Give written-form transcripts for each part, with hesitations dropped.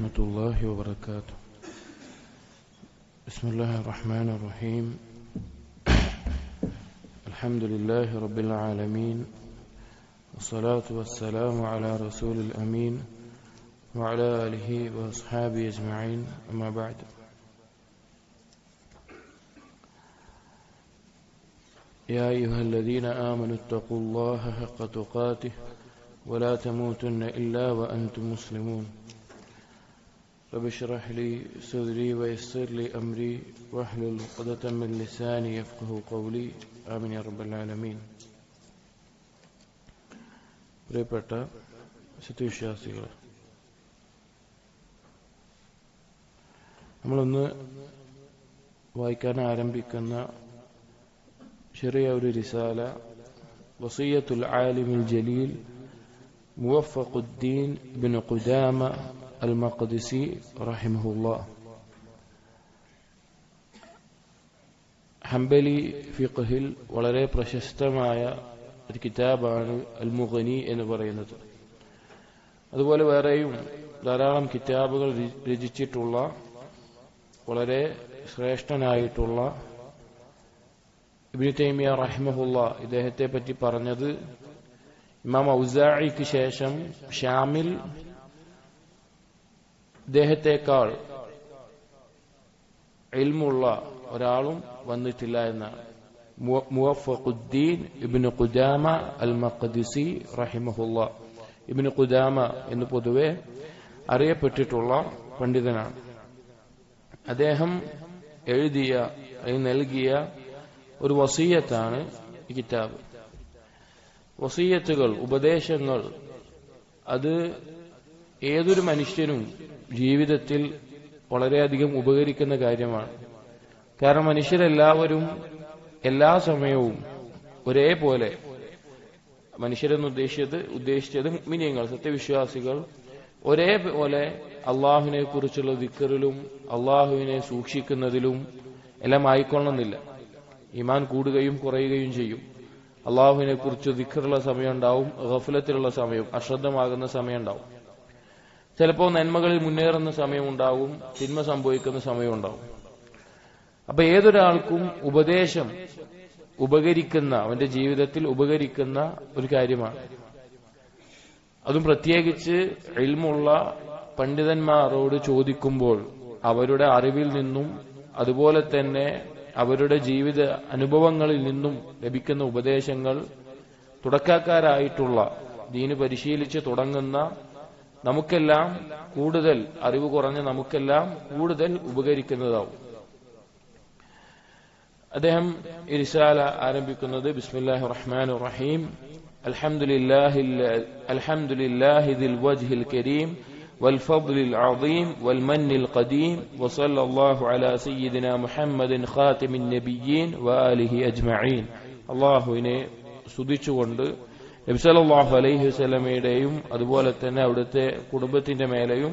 ورحمة الله وبركاته. بسم الله الرحمن الرحيم. الحمد لله رب العالمين، والصلاة والسلام على رسول الأمين وعلى آله وأصحابه أجمعين، أما بعد. يا أيها الذين آمنوا اتقوا الله حق تقاته ولا تموتن إلا وأنتم مسلمون. رب اشرح لي صدري ويسر لي أمري واحلل عقدة من لساني يفقهوا قولي. آمين يا رب العالمين. പ്രിയപ്പെട്ട സത്യവിശ്വാസികളെ, നമ്മളൊന്ന് വായിക്കാൻ ആരംഭിക്കുന്ന ചെറിയ ഒരു റിസാല, വസിയ്യത്തുൽ ആലിമിൽ ജലീൽ മുവഫഖുദ്ദീൻ ഇബ്നു ഖുദാമ അൽ മഖ്ദിസി റഹിമഹുല്ലാഹ്. ഹംബലി ഫിഖ്ഹിൽ വളരെ പ്രശസ്തമായ ഒരു കിതാബാണ് അൽ മുഗ്നി എന്ന് പറയുന്നത്. അതുപോലെ വേറെയും ധാരാളം കിതാബുകൾ രചിച്ചിട്ടുള്ള വളരെ ശ്രേഷ്ഠനായിട്ടുള്ള ഇബ്നു തൈമിയ റഹിമഹുല്ലാഹ് ഇദ്ദേഹത്തെ പറ്റി പറഞ്ഞത്, ഇമാം ഔസാഇക്ക് ശേഷം ഷാമിൽ ഇദ്ദേഹത്തെക്കാൾ ഇൽമുള്ള ഒരാളും വന്നിട്ടില്ല എന്നാണ്. മുവഫഖുദ്ദീൻ ഇബ്നു ഖുദാമ അൽ മഖ്ദിസി റഹിമഹുല്ലാഹ്. ഇബ്നു ഖുദാമ എന്ന് പൊതുവെ അറിയപ്പെട്ടിട്ടുള്ള പണ്ഡിതനാണ്. അദ്ദേഹം നൽകിയ ഒരു വസിയ്യത്താണ് ഈ കിതാബ്. വസിയ്യത്തുകൾ, ഉപദേശങ്ങൾ, അത് ഏതൊരു മനുഷ്യനും ജീവിതത്തിൽ വളരെയധികം ഉപകരിക്കുന്ന കാര്യമാണ്. കാരണം മനുഷ്യരെല്ലാവരും എല്ലാ സമയവും ഒരേപോലെ, മനുഷ്യരെന്ന് ഉദ്ദേശിച്ചത് മുഅ്മിനീങ്ങൾ, സത്യവിശ്വാസികൾ ഒരേപോലെ അള്ളാഹുവിനെ കുറിച്ചുള്ള ദിക്റിലും അള്ളാഹുവിനെ സൂക്ഷിക്കുന്നതിലും എല്ലാം ആയിക്കൊള്ളണമെന്നില്ല. ഈമാൻ കൂടുകയും കുറയുകയും ചെയ്യും. അള്ളാഹുവിനെ കുറിച്ച് ദിക്റുള്ള സമയം ഉണ്ടാവും, ഗഫലത്തിലുള്ള സമയം, അശ്രദ്ധമാകുന്ന സമയം ഉണ്ടാവും. ചിലപ്പോൾ നന്മകളിൽ മുന്നേറുന്ന സമയമുണ്ടാവും, തിന്മ സംഭവിക്കുന്ന സമയമുണ്ടാവും. അപ്പൊ ഏതൊരാൾക്കും ഉപദേശം ഉപകരിക്കുന്ന, അവന്റെ ജീവിതത്തിൽ ഉപകരിക്കുന്ന ഒരു കാര്യമാണ്. അതും പ്രത്യേകിച്ച് ഇൽമുള്ള പണ്ഡിതന്മാരോട് ചോദിക്കുമ്പോൾ അവരുടെ അറിവിൽ നിന്നും അതുപോലെ തന്നെ അവരുടെ ജീവിത അനുഭവങ്ങളിൽ നിന്നും ലഭിക്കുന്ന ഉപദേശങ്ങൾ തുടക്കക്കാരായിട്ടുള്ള, ദീന് പരിശീലിച്ച് തുടങ്ങുന്ന നമുക്കെല്ലാം കൂടുതൽ അറിവ് കുറഞ്ഞ നമുക്കെല്ലാം കൂടുതൽ ഉപകരിക്കുന്നതാവും. അദ്ദേഹം റിസാല ആരംഭിക്കുന്നത് ബിസ്മില്ലാഹിർ റഹ്മാനിർ റഹീം. അൽഹംദുലില്ലാഹി ദിൽ വജ്ഹിൽ കരീം والفضل العظيم والمن القديم وصلى الله على سيدنا محمد خاتم النبيين وآله أجمعين. അള്ളാഹുവിനെ സ്തുതിച്ചുകൊണ്ട് നബി സല്ലല്ലാഹു അലൈഹി വസല്ലമയുടെയും അതുപോലെ തന്നെ അവിടുത്തെ കുടുംബത്തിന്റെ മേലെയും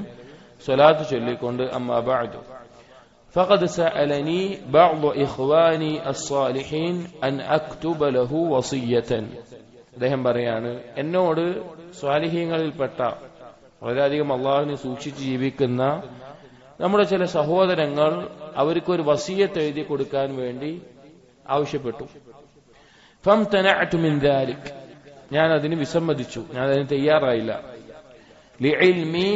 സ്വലാത്ത് ചൊല്ലിക്കൊണ്ട്, അമ്മാ ബഅദു فقد سألني بعض إخواني الصالحين أن أكتب له وصية. അദ്ദേഹം പറയാണ്, എന്നോട് സ്വാലിഹീങ്ങളിൽപ്പെട്ട വളരെയധികം അള്ളാഹുവിനെ സൂക്ഷിച്ച് ജീവിക്കുന്ന നമ്മുടെ ചില സഹോദരങ്ങൾ അവർക്കൊരു വസിയ്യത്ത് എഴുതി കൊടുക്കാൻ വേണ്ടി ആവശ്യപ്പെട്ടു. ഫംതനഅതു മിൻ ദാലിക്, ഞാൻ അതിന് വിസമ്മതിച്ചു, ഞാൻ അതിന് തയ്യാറായില്ല. ലിഇൽമി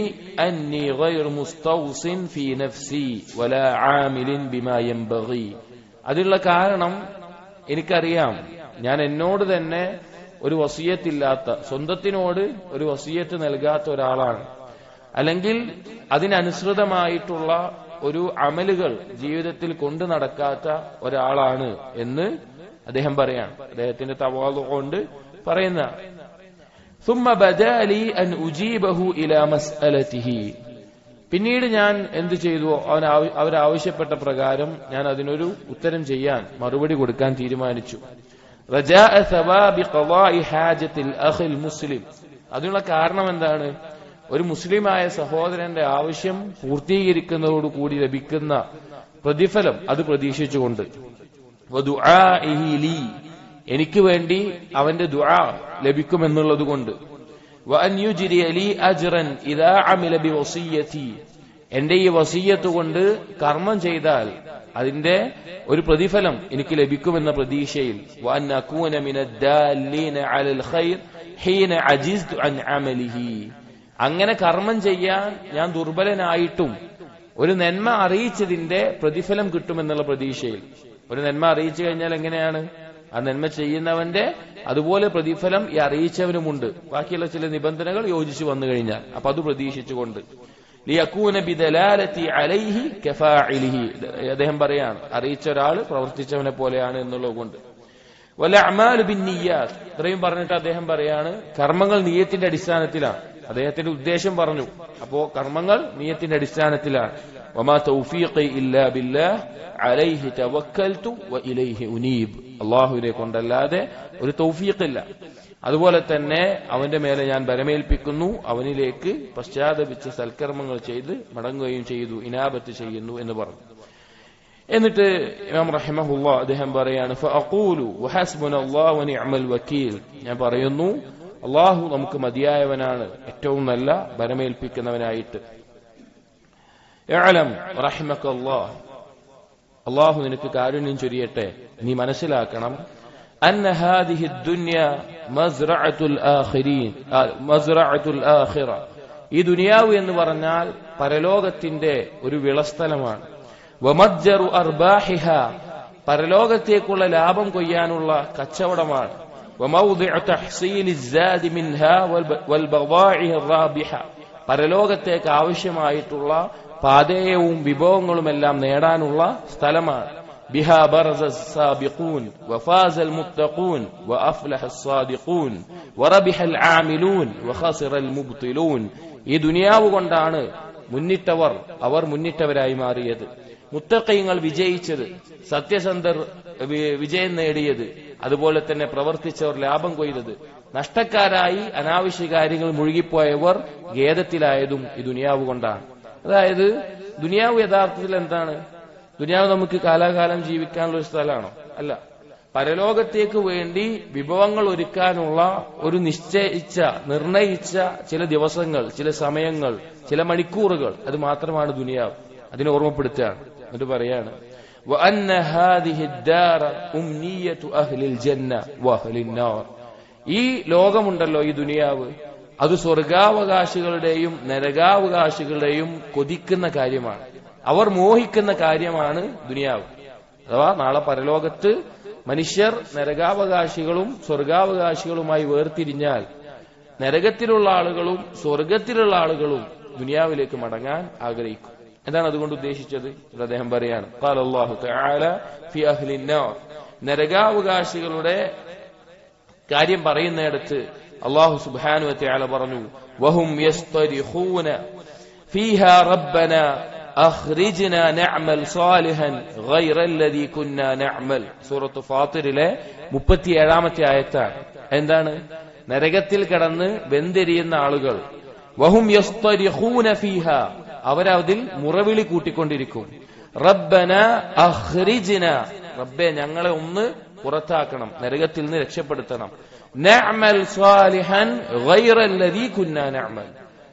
അന്നി ഗൈറു മുസ്തൗസിൻ ഫീ നഫ്സി വലാ ആമിലിൻ ബിമാ യൻബഗി. അതിനുള്ള കാരണം എനിക്കറിയാം, ഞാൻ എന്നോട് തന്നെ ഒരു വസിയ്യത്തില്ലാത്ത, സ്വന്തത്തിനോട് ഒരു വസിയ്യത്ത് നൽകാത്ത ഒരാളാണ്, അല്ലെങ്കിൽ അതിനനുസൃതമായിട്ടുള്ള ഒരു അമലുകൾ ജീവിതത്തിൽ കൊണ്ടു നടക്കാത്ത ഒരാളാണ് എന്ന് അദ്ദേഹം പറയാണ്. അദ്ദേഹത്തിന്റെ തവാളു കൊണ്ട് പറയുന്ന. ثم بدا لي ان اجيبه الى مسالته. പിന്നീട് ഞാൻ എന്ത് ചെയ്തു, അവരാവശ്യപ്പെട്ട പ്രകാരം ഞാൻ അതിനൊരു ഉത്തരം ചെയ്യാൻ, മറുപടി കൊടുക്കാൻ തീരുമാനിച്ചു. رجاء ثواب قضاء حاجة الأخ المسلم. അതിനുള്ള കാരണം എന്താണ്? ഒരു മുസ്ലിമായ സഹോദരന്റെ ആവശ്യം പൂർത്തീകരിക്കുന്നതോടുകൂടി ലഭിക്കുന്ന പ്രതിഫലം അത് പ്രതീക്ഷിച്ചുകൊണ്ട്, വദുആഇഹി ലി, എനിക്ക് വേണ്ടി അവന്റെ ദുആ ലഭിക്കുമെന്നുള്ളത് കൊണ്ട്, വഅൻ യുജ്രി ലി അജ്റൻ ഇദാ അമില ബിവസിയ്യതി, എന്റെ ഈ വസിയ്യത്ത് കൊണ്ട് കർമ്മം ചെയ്താൽ അതിന്റെ ഒരു പ്രതിഫലം എനിക്ക് ലഭിക്കുമെന്ന പ്രതീക്ഷയിൽ വഅൻ അകൂന മിനദ്ദാലീന അലൽ ഖൈർ ഹീന അജിസ്തു അൻ അമലിഹി, അങ്ങനെ കർമ്മം ചെയ്യാൻ ഞാൻ ദുർബലനായിട്ടും ഒരു നന്മ അറിയിച്ചതിന്റെ പ്രതിഫലം കിട്ടുമെന്നുള്ള പ്രതീക്ഷയിൽ. ഒരു നന്മ അറിയിച്ചു കഴിഞ്ഞാൽ എങ്ങനെയാണ്? ആ നന്മ ചെയ്യുന്നവന്റെ അതുപോലെ പ്രതിഫലം ഈ അറിയിച്ചവനുമുണ്ട്, ബാക്കിയുള്ള ചില നിബന്ധനകൾ യോജിച്ചു വന്നു കഴിഞ്ഞാൽ. അപ്പൊ അത് പ്രതീക്ഷിച്ചുകൊണ്ട് ലിയകൂന ബിദലാലതി അലൈഹി കഫാഇലിഹി, അദ്ദേഹം പറയാണ് അറിയിച്ച ഒരാൾ പ്രവർത്തിച്ചവനെ പോലെയാണ് എന്നുള്ളത് കൊണ്ട്. വല അഅമാലു ബിന്നിയ്യാത്ത്, ഇത്രയും പറഞ്ഞിട്ട് അദ്ദേഹം പറയാണ് കർമ്മങ്ങൾ നിയ്യത്തിന്റെ അടിസ്ഥാനത്തിലാണ്. അദ്ദേഹത്തിന്റെ ഉദ്ദേശം പറഞ്ഞു. അപ്പോ കർമ്മങ്ങൾ നിയ്യത്തിന്റെ അടിസ്ഥാനത്തിലാണ്. വമാ തൗഫീഖി ഇല്ലാ ബില്ലാഹ് അലൈഹി തവക്കൽതു വഇലൈഹി ഉനീബ്, അല്ലാഹുവിനെ കൊണ്ടല്ലാതെ ഒരു തൗഫീഖില്ല. അതുപോലെ തന്നെ അവന്റെ മേലെ ഞാൻ ബലമേൽപ്പിക്കുന്നു, അവനിലേക്ക് പശ്ചാത്തപിച്ച് സൽക്കർമ്മങ്ങൾ ചെയ്ത് മടങ്ങുകയും ചെയ്തു, ഇനാബത്ത് ചെയ്യുന്നു എന്ന് പറഞ്ഞു. എന്നിട്ട് ഇമാം റഹിമഹുല്ലാഹ് അദ്ദേഹം പറയാണ് ഫഅഖൂലു വഹസ്ബുനല്ലാഹു വനിഅമൽ വകീൽ, ഞാൻ പറയുന്നു അല്ലാഹു നമുക്ക് മതിയായവനാണ്, ഏറ്റവും നല്ല ബലമേൽപ്പിക്കുന്നവനായിട്ട്. ഇഅലം റഹിമകല്ലാഹ്, അല്ലാഹു നിനക്ക് കാരുണ്യം ചൊരിയട്ടെ, നീ മനസ്സിലാക്കണം അന്ന ഹാദിഹി ദുനിയ മസ്റഅത്തുൽ ആഖിരീൻ മസ്റഅത്തുൽ ആഖിറ, ഈ ദുനിയാവ് എന്ന് പറഞ്ഞാൽ പരലോകത്തിന്റെ ഒരു വിളസ്ഥലമാണ്. വമജ്ജറു അർബാഹിഹ, പരലോകത്തേക്കുള്ള ലാഭം കൊയ്യാനുള്ള കച്ചവടമാണ്. വമൗദിഉ തഹ്സീലിസ് സാദി മിൻഹാ വൽബദാഇ റാബിഹ, പരലോകത്തേക്ക് ആവശ്യമായിട്ടുള്ള പാതേയവും വിഭവങ്ങളുമെല്ലാം നേടാനുള്ള സ്ഥലമാണ്. ബിഹാ ബറസസ് സാബിഖൂൻ വഫാസൽ മുത്തഖൂൻ വഅഫ്ലഹസ് സാദിഖൂൻ വറബിഹൽ ആമിലൂൻ വഖസിറൽ മുബ്തിലൂൻ, ഈ ദുനിയാവ് കൊണ്ടാണ് മുന്നിട്ടവർ അവർ മുന്നിട്ടവരായി മാറിയത്, മുത്തഖീങ്ങൾ വിജയിച്ചത്, സത്യസന്ധർ വിജയം നേടിയത്, അതുപോലെ തന്നെ പ്രവർത്തിച്ചവർ ലാഭം കൊയ്തത്, നഷ്ടക്കാരായി അനാവശ്യ കാര്യങ്ങൾ മുഴുകിപ്പോയവർ ഖേദത്തിലായതും ഈ ദുനിയാവ് കൊണ്ടാണ്. അതായത് ദുനിയാവ് യഥാർത്ഥത്തിൽ എന്താണ്? ദുനിയാവ് നമുക്ക് കാലാകാലം ജീവിക്കാനുള്ള ഒരു സ്ഥലമാണോ? അല്ല. പരലോകത്തേക്ക് വേണ്ടി വിഭവങ്ങൾ ഒരുക്കാനുള്ള ഒരു നിർണയിച്ച ചില ദിവസങ്ങൾ, ചില സമയങ്ങൾ, ചില മണിക്കൂറുകൾ, അത് മാത്രമാണ് ദുനിയാവ്. അതിനെ ഓർമ്മപ്പെടുത്തുകയാണ്. എന്നിട്ട് പറയാണ് വഅന്ന ഹാദിഹി ദാറ ഉംനിയതു അഹ്ലിൽ ജന്ന വഅഹ്ലിൻ നാർ, ഈ ലോകമുണ്ടല്ലോ, ഈ ദുനിയാവ്, അത് സ്വർഗാവകാശികളുടെയും നരകാവകാശികളുടെയും കൊതിക്കുന്ന കാര്യമാണ്, അവർ മോഹിക്കുന്ന കാര്യമാണ് ദുനിയാവ്. അഥവാ നാളെ പരലോകത്ത് മനുഷ്യർ നരകാവകാശികളും സ്വർഗാവകാശികളുമായി വേർതിരിഞ്ഞാൽ നരകത്തിലുള്ള ആളുകളും സ്വർഗത്തിലുള്ള ആളുകളും ദുനിയാവിലേക്ക് മടങ്ങാൻ ആഗ്രഹിക്കും. എന്താണ് അതുകൊണ്ട് ഉദ്ദേശിച്ചത്? അദ്ദേഹം പറയാണ് ഖാല അല്ലാഹു തആല ഫി അഹ്ലിൻ നാർ, നരകാവകാശികളുടെ കാര്യം പറയുന്നിടത്ത് അല്ലാഹു സുബ്ഹാനഹു വ തആല പറഞ്ഞു വഹും യസ്തരിഖൂന ഫീഹാ റബ്ബനാ അഖ്രിജ്നാ നഅമൽ സാലിഹൻ ഗൈറല്ലദീ കുന്നാ നഅമൽ, സൂറത്ത് ഫാത്തിറിലെ 37ാമത്തെ ആയത്താണ്. എന്താണ്? നരകത്തിൽ കിടന്ന് വെന്തെരിയുന്ന ആളുകൾ, വഹും യസ്തരിഖൂന ഫീഹാ, അവരതിൽ മുറവിളി കൂട്ടിക്കൊണ്ടിരിക്കും. റബ്ബനാ അഖ്രിജ്നാ, റബ്ബേ ഞങ്ങളെ ഒന്ന് പുറത്താക്കണം, നരകത്തിൽ നിന്ന് രക്ഷപ്പെടുത്തണം. നഅമൽ സാലിഹൻ ഗൈറല്ലദീ കുന്നാ നഅമൽ,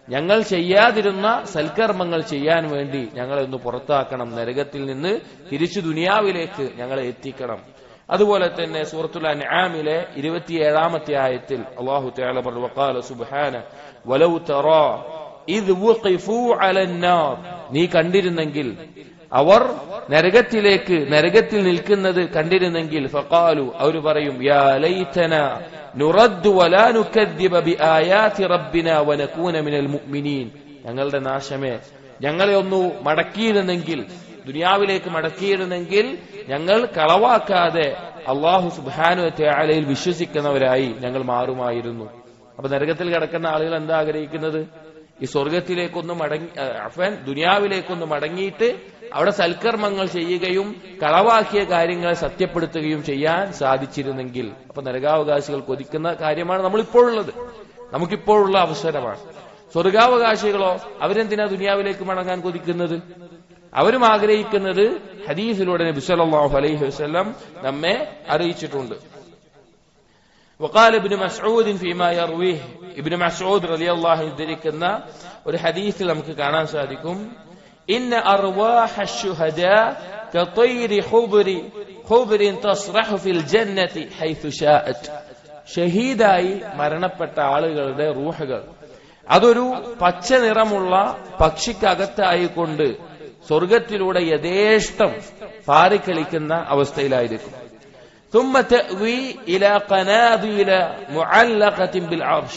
ഞങ്ങൾ ചെയ്യാതിരുന്ന സൽക്കർമ്മങ്ങൾ ചെയ്യാൻ വേണ്ടി ഞങ്ങളെ ഒന്ന് പുറത്താക്കണം, നരകത്തിൽ നിന്ന് തിരിച്ചു ദുനിയാവിലേക്ക് ഞങ്ങളെ എത്തിക്കണം. അതുപോലെ തന്നെ സൂറത്തുൽ അൻആമിലെ 27ാമത്തെ ആയത്തിൽ അല്ലാഹു തആല പറഞ്ഞു വഖാല സുബ്ഹാന വലൗ തറാ ഇദ് വഖിഫൂ അലൻ നാർ, നീ കണ്ടിരുന്നെങ്കിൽ അവർ നരകത്തിൽ നിൽക്കുന്നത് കണ്ടിരുന്നെങ്കിൽ, ഫഖാലു, അവർ പറയും, യാ ലൈതനാ നുറദ്ദു വലാ നുകദ്ദിബ ബിആയാതി റബ്ബിനാ വനകൂന മിനൽ മുഅ്മിനീൻ, ഞങ്ങളുടെ നാശമേ, ഞങ്ങളെ ഒന്ന് മടക്കിയിരുന്നെങ്കിൽ, ദുനിയാവിലേക്ക് മടക്കിയിരുന്നെങ്കിൽ ഞങ്ങൾ കളവാക്കാതെ അല്ലാഹു സുബ്ഹാനഹു വ തആലയിൽ വിശ്വസിക്കുന്നവരായി ഞങ്ങൾ മാറുമായിരുന്നു. അപ്പൊ നരകത്തിൽ കിടക്കുന്ന ആളുകൾ എന്താ ആഗ്രഹിക്കുന്നത്? ഈ സ്വർഗത്തിലേക്കൊന്ന് ദുനിയാവിലേക്കൊന്ന് മടങ്ങിയിട്ട് അവിടെ സൽക്കർമ്മങ്ങൾ ചെയ്യുകയും കളവാക്കിയ കാര്യങ്ങളെ സത്യപ്പെടുത്തുകയും ചെയ്യാൻ സാധിച്ചിരുന്നെങ്കിൽ. അപ്പൊ നരകാവകാശികൾ കൊതിക്കുന്ന കാര്യമാണ് നമ്മളിപ്പോഴുള്ളത്, നമുക്കിപ്പോഴുള്ള അവസരമാണ്. സ്വർഗാവകാശികളോ അവരെന്തിനാ ദുനിയാവിലേക്ക് മടങ്ങാൻ കൊതിക്കുന്നത്? അവരും ആഗ്രഹിക്കുന്നത് ഹദീസിലൂടെ നബി സല്ലല്ലാഹു അലൈഹി വസല്ലം നമ്മെ അറിയിച്ചിട്ടുണ്ട്. وقال ابن مسعود فيما يرويه, ഇബ്നു മസ്ഊദ് റളിയല്ലാഹു അൻഹു ഉദ്ധരിക്കുന്ന ഒരു ഹദീസിൽ നമുക്ക് കാണാൻ സാധിക്കും, ഇന്ന അർവാഹ ശുഹദാ കതൈരി ഖുബ്രിൻ തസ്റഹു ഫിൽ ജന്നതി ഹൈതു ശാഅത്. ഷഹീദായി മരണപ്പെട്ട ആളുകളുടെ റൂഹുകൾ അതൊരു പച്ച നിറമുള്ള പക്ഷിക്കകത്തായിക്കൊണ്ട് സ്വർഗത്തിലൂടെ യഥേഷ്ടം പാറിക്കളിക്കുന്ന അവസ്ഥയിലായിരിക്കും. ثم تأوي إلى قناديل معلقة بالعرش.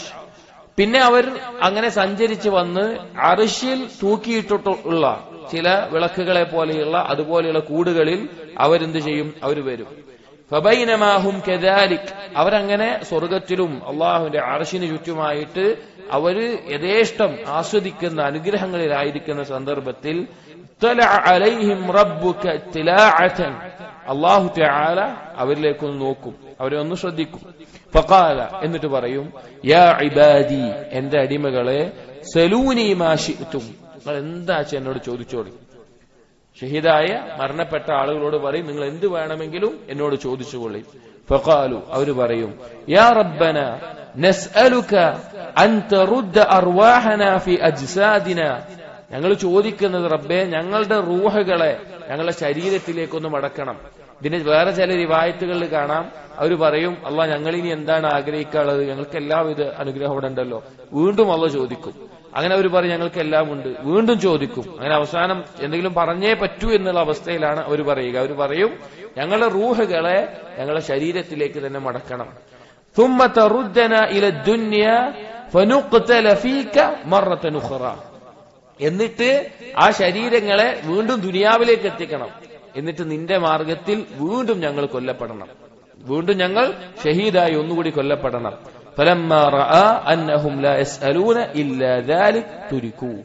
പിന്നെ അവർ അങ്ങനെ സഞ്ചരിച്ച് വന്ന് അർശിൽ തൂക്കിയിട്ടുള്ള ചില വിളക്കുകളെ പോലെയുള്ള അതുപോലെയുള്ള കൂടുകളിൽ അവരെന്ത് ചെയ്യും? അവർ വരും. فبينما هم كذلك, അവരങ്ങനെ സ്വർഗത്തിലും അള്ളാഹുവിന്റെ അർശിന് ചുറ്റുമായിട്ട് അവര് യഥേഷ്ടം ആസ്വദിക്കുന്ന അനുഗ്രഹങ്ങളിലായിരിക്കുന്ന സന്ദർഭത്തിൽ അല്ലാഹു തആല അവരിലേക്കൊന്ന് നോക്കും, അവരെ ഒന്ന് ശ്രദ്ധിക്കും. ഫഖാല, എന്നിട്ട് പറയും, യാ ഇബാദി, എന്റെ അടിമകളെ, സലൂനി മാ ശിഅ്തും, നിങ്ങൾ എന്താ എന്നോട് ചോദിച്ചോളി. ഷഹീദായ മരണപ്പെട്ട ആളുകളോട് പറയും, നിങ്ങൾ എന്ത് വേണമെങ്കിലും എന്നോട് ചോദിച്ചുകൊള്ളി. ഫഖാലു, അവര് പറയും, യാ റബ്ബന നസ്അലുക അൻ തറുദ്ദ അർവാഹനാ ഫി അജ്സാദിന, ഞങ്ങൾ ചോദിക്കുന്നത് റബ്ബേ, ഞങ്ങളുടെ റൂഹുകളെ ഞങ്ങളുടെ ശരീരത്തിലേക്കൊന്ന് മടക്കണം. ഇതിന് വേറെ ചില റിവായത്തുകളിൽ കാണാം, അവർ പറയും, അള്ളാഹ് ഞങ്ങളിനി എന്താണ് ആഗ്രഹിക്കാനുള്ളത്, ഞങ്ങൾക്ക് എല്ലാവിധ അനുഗ്രഹം ഇവിടെ ഉണ്ടല്ലോ. വീണ്ടും അള്ളാഹ് ചോദിക്കും. അങ്ങനെ അവർ പറയും, ഞങ്ങൾക്ക് എല്ലാം ഉണ്ട്. വീണ്ടും ചോദിക്കും. അങ്ങനെ അവസാനം എന്തെങ്കിലും പറഞ്ഞേ പറ്റൂ എന്നുള്ള അവസ്ഥയിലാണ് അവർ പറയുക. അവർ പറയും, ഞങ്ങളുടെ റൂഹുകളെ ഞങ്ങളുടെ ശരീരത്തിലേക്ക് തന്നെ മടക്കണം. ثم تردنا الى الدنيا فنقتل فيك مرة أخرى. എന്നിട്ട് ആ ശരീരങ്ങളെ വീണ്ടും ദുനിയാവിലേക്ക് എത്തിക്കണം. എന്നിട്ട് നിന്റെ മാർഗത്തിൽ വീണ്ടും ഞങ്ങൾ കൊല്ലപ്പെടണം, വീണ്ടും ഞങ്ങൾ ഷഹീദായി ഒന്നുകൂടി കൊല്ലപ്പെടണം. فلما راى انهم لا يسالون الا ذلك تركوا.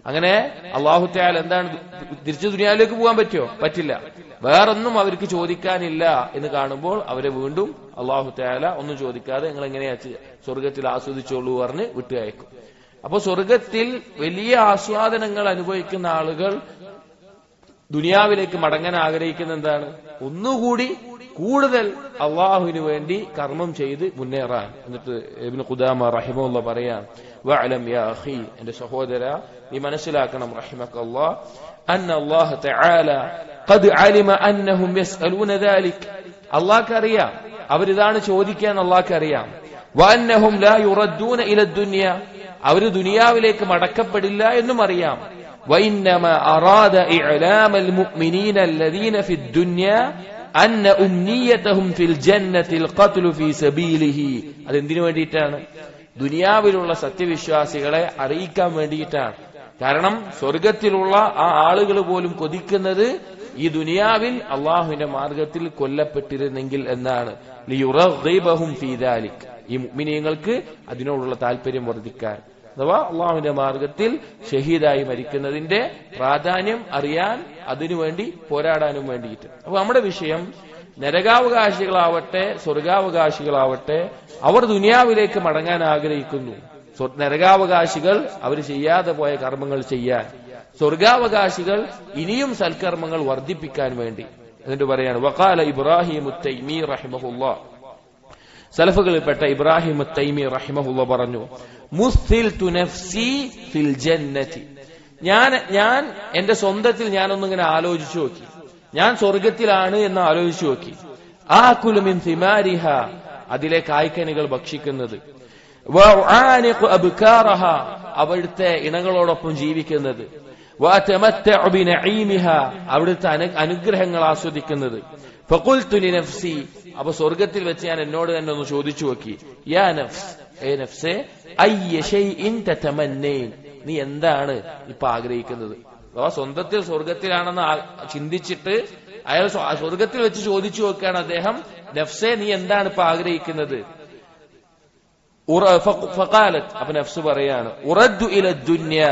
അങ്ങനെ അല്ലാഹു തആല എന്താണ്, തിരിച്ചു ദുനിയാവിലേക്ക് പോകാൻ പറ്റുമോ? പറ്റില്ല. വേറൊന്നും അവർക്ക് ചോദിക്കാനില്ല എന്ന് കാണുമ്പോൾ അവരെ വീണ്ടും അല്ലാഹു തആല ഒന്നും ചോദിക്കാതെ നിങ്ങൾ എങ്ങനെയാ സ്വർഗത്തിൽ ആസ്വദിച്ചോളൂ പറഞ്ഞ് വിട്ടുകയക്കും. അപ്പൊ സ്വർഗത്തിൽ വലിയ ആസ്വാദനങ്ങൾ അനുഭവിക്കുന്ന ആളുകൾ ദുനിയാവിലേക്ക് മടങ്ങാൻ ആഗ്രഹിക്കുന്ന എന്താണ്? ഒന്നുകൂടി കൂടുതൽ അള്ളാഹുവിന് വേണ്ടി കർമ്മം ചെയ്ത് മുന്നേറാൻ. എന്നിട്ട് ഇബ്നു ഖുദാമ റഹിമഹുല്ലാഹ് പറയാൻ, വഅലം യാ അഖി, എന്റെ സഹോദര, നീ മനസ്സിലാക്കണം റഹിമക്കല്ലാഹ്, അന്ന അല്ലാഹു തആല ഖദ് അലിമ അന്നഹും യസ്അലൂന ദാലിക്, അല്ലാഹുക്ക് അറിയാം അവരിതാണ് ചോദിക്കാൻ, അല്ലാഹുക്ക് അറിയാം. വഅന്നഹും ലാ യുറദ്ദൂന ഇല ദുനിയ, അവര് ദുനിയാവിലേക്ക് മടക്കപ്പെടില്ല എന്നും അറിയാം. وإنما أراد إعلام المؤمنين الذين في الدنيا أن أمنيتهم في الجنة القتل في سبيله. അതെന്തിനു വേണ്ടിയിട്ടാണ്? ദുനിയാവിലുള്ള സത്യവിശ്വാസികളെ അറിയിക്കാൻ വേണ്ടിയിട്ടാണ്. കാരണം സ്വർഗത്തിലുള്ള ആ ആളുകൾ പോലും കൊതിക്കുന്നത് ഈ ദുനിയാവിൽ അള്ളാഹുവിന്റെ മാർഗത്തിൽ കൊല്ലപ്പെട്ടിരുന്നെങ്കിൽ എന്നാണ്. ലിയുറഗ്ഹിബഹും ഫീ ദാലിക്, ഈ മുഅ്മിനീങ്ങൾക്ക് അതിനോടുള്ള താല്പര്യം വർദ്ധിക്കാൻ, അഥവാ അള്ളാഹുവിന്റെ മാർഗത്തിൽ ഷഹീദായി മരിക്കുന്നതിന്റെ പ്രാധാന്യം അറിയാൻ, അതിനുവേണ്ടി പോരാടാനും വേണ്ടിയിട്ട്. അപ്പൊ നമ്മുടെ വിഷയം, നരകാവകാശികളാവട്ടെ സ്വർഗാവകാശികളാവട്ടെ, അവർ ദുനിയാവിലേക്ക് മടങ്ങാൻ ആഗ്രഹിക്കുന്നു. നരകാവകാശികൾ അവർ ചെയ്യാതെ പോയ കർമ്മങ്ങൾ ചെയ്യാൻ, സ്വർഗാവകാശികൾ ഇനിയും സൽക്കർമ്മങ്ങൾ വർദ്ധിപ്പിക്കാൻ വേണ്ടി. എന്നിട്ട് പറയാണ്, വഖാല ഇബ്രാഹിം തൈമി റഹിമഹുല്ലാഹ്, സലഫുകളിൽപ്പെട്ട ഇബ്രാഹിം തൈമി റഹിമഹുല്ലാഹ് പറഞ്ഞു, മുസ്തിൽതു നഫ്സി ഫിൽ ജന്നതി, ഞാൻ എന്റെ സ്വന്തത്തിൽ ഞാനൊന്നിങ്ങനെ ആലോചിച്ചു നോക്കി, ഞാൻ സ്വർഗത്തിലാണ് എന്ന് ആലോചിച്ചു നോക്കി. ആകുലു മിൻ തിമാരിഹ, അതിലെ കായ്ക്കനികൾ ഭക്ഷിക്കുന്നത്, വഅാനിഖു അബ്കാറഹ, അവിടുത്തെ ഇണകളോടൊപ്പം ജീവിക്കുന്നത്, വഅതമത്തഉ ബിനഈമിഹ, അവിടുത്തെ അനുഗ്രഹങ്ങൾ ആസ്വദിക്കുന്നത്. ഫഖുൽതു ലിനഫ്സി, അപ്പൊ സ്വർഗത്തിൽ വെച്ച് ഞാൻ എന്നോട് തന്നെ ഒന്ന് ചോദിച്ചു നോക്കി, യാ നഫ്സ്, ഏ നഫ്സേ, അയ്യ ശൈഇൻ തതമന്നൈൻ, നീ എന്താണ് ഇപ്പൊ ആഗ്രഹിക്കുന്നത്? അഥവാ സ്വന്തത്തിൽ സ്വർഗത്തിലാണെന്ന് ചിന്തിച്ചിട്ട് അയാൾ സ്വർഗത്തിൽ വെച്ച് ചോദിച്ചു നോക്കുകയാണ് അദ്ദേഹം, നഫ്സേ നീ എന്താണ് ഇപ്പൊ ആഗ്രഹിക്കുന്നത്? ഫഖാലത്, അപ്പൊ നഫ്സ് പറയാണ്, ഉറദ്ദു ഇല ദുനിയ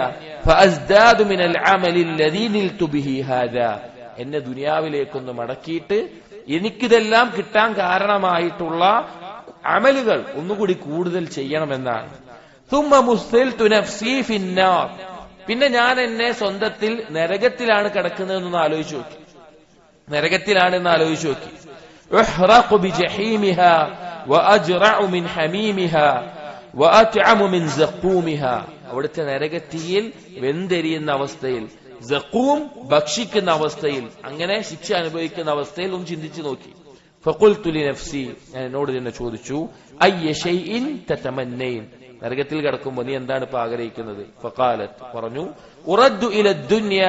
ഫഅസ്ദാദു മിനൽ അമലി അല്ലദീ നിൽതു ബിഹി ഹാദാ, എന്നെ ദുനിയാവിലേക്കൊന്ന് മടക്കിയിട്ട് എനിക്കിതെല്ലാം കിട്ടാൻ കാരണമായിട്ടുള്ള അമലുകൾ ഒന്നുകൂടി കൂടുതൽ ചെയ്യണമെന്നാണ്. ثم مسلت نفسي في النار, പിന്നെ ഞാൻ എന്നെ സ്വന്തത്തിൽ നരകത്തിലാണ് കിടക്കുന്നതെന്നൊന്ന് ആലോചിച്ചു നോക്കി, നരകത്തിലാണെന്ന് ആലോചിച്ചു നോക്കി. احرق بجحيمها واجرع من حميمها واطعم من زقومها, അവിടുത്തെ നരകത്തിയിൽ വെന്തെരിയുന്ന അവസ്ഥയിൽ സഖൂം ഭക്ഷിക്കുന്ന അവസ്ഥയിൽ, അങ്ങനെ ശിക്ഷ അനുഭവിക്കുന്ന അവസ്ഥയിൽ ഒന്ന് ചിന്തിച്ചു നോക്കി. ഫഖുൽതു ലിനഫ്സി, ഞാൻ എന്നോട് തന്നെ ചോദിച്ചു, അയ്യ ശൈഇൻ തതമന്നൈൻ, നരകത്തിൽ കിടക്കുമ്പോൾ നീ എന്താണ് ഇപ്പൊ ആഗ്രഹിക്കുന്നത്? ഫഖാലത്ത്, പറഞ്ഞു, ഉറദ്ദു ഇല ദുനിയ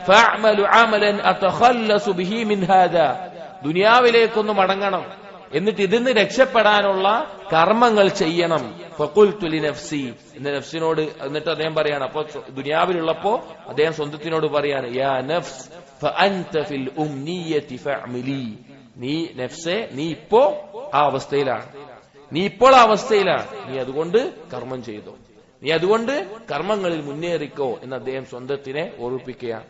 ഫഅമലു അമലൻ അതഖല്ലസു ബിഹി മിൻ ഹാദാ, ദുനിയാവിലേക്കൊന്ന് മടങ്ങണം, എന്നിട്ട് ഇതിന്ന് രക്ഷപ്പെടാനുള്ള കർമ്മങ്ങൾ ചെയ്യണം. ഫഖുൽതു ലിനഫ്സി, എന്റെ നഫ്സിനോട്. എന്നിട്ട് അദ്ദേഹം പറയാണ്, അപ്പൊ ദുനിയാവിലുള്ളപ്പോ അദ്ദേഹം സ്വന്തത്തിനോട് പറയാണ്, യാ നഫ്സ് ഫഅൻത ഫിൽ ഉംനിയതി ഫഅമലി, നീ നഫ്സേ, നീ ഇപ്പോ ആ അവസ്ഥയിലാണ്, നീ ഇപ്പോൾ ആ അവസ്ഥയിലാണ്, നീ അതുകൊണ്ട് കർമ്മം ചെയ്തോ, നീ അതുകൊണ്ട് കർമ്മങ്ങളിൽ മുന്നേറിക്കോ എന്ന് അദ്ദേഹം സ്വന്തത്തിനെ ഓർമ്മിപ്പിക്കുകയാണ്.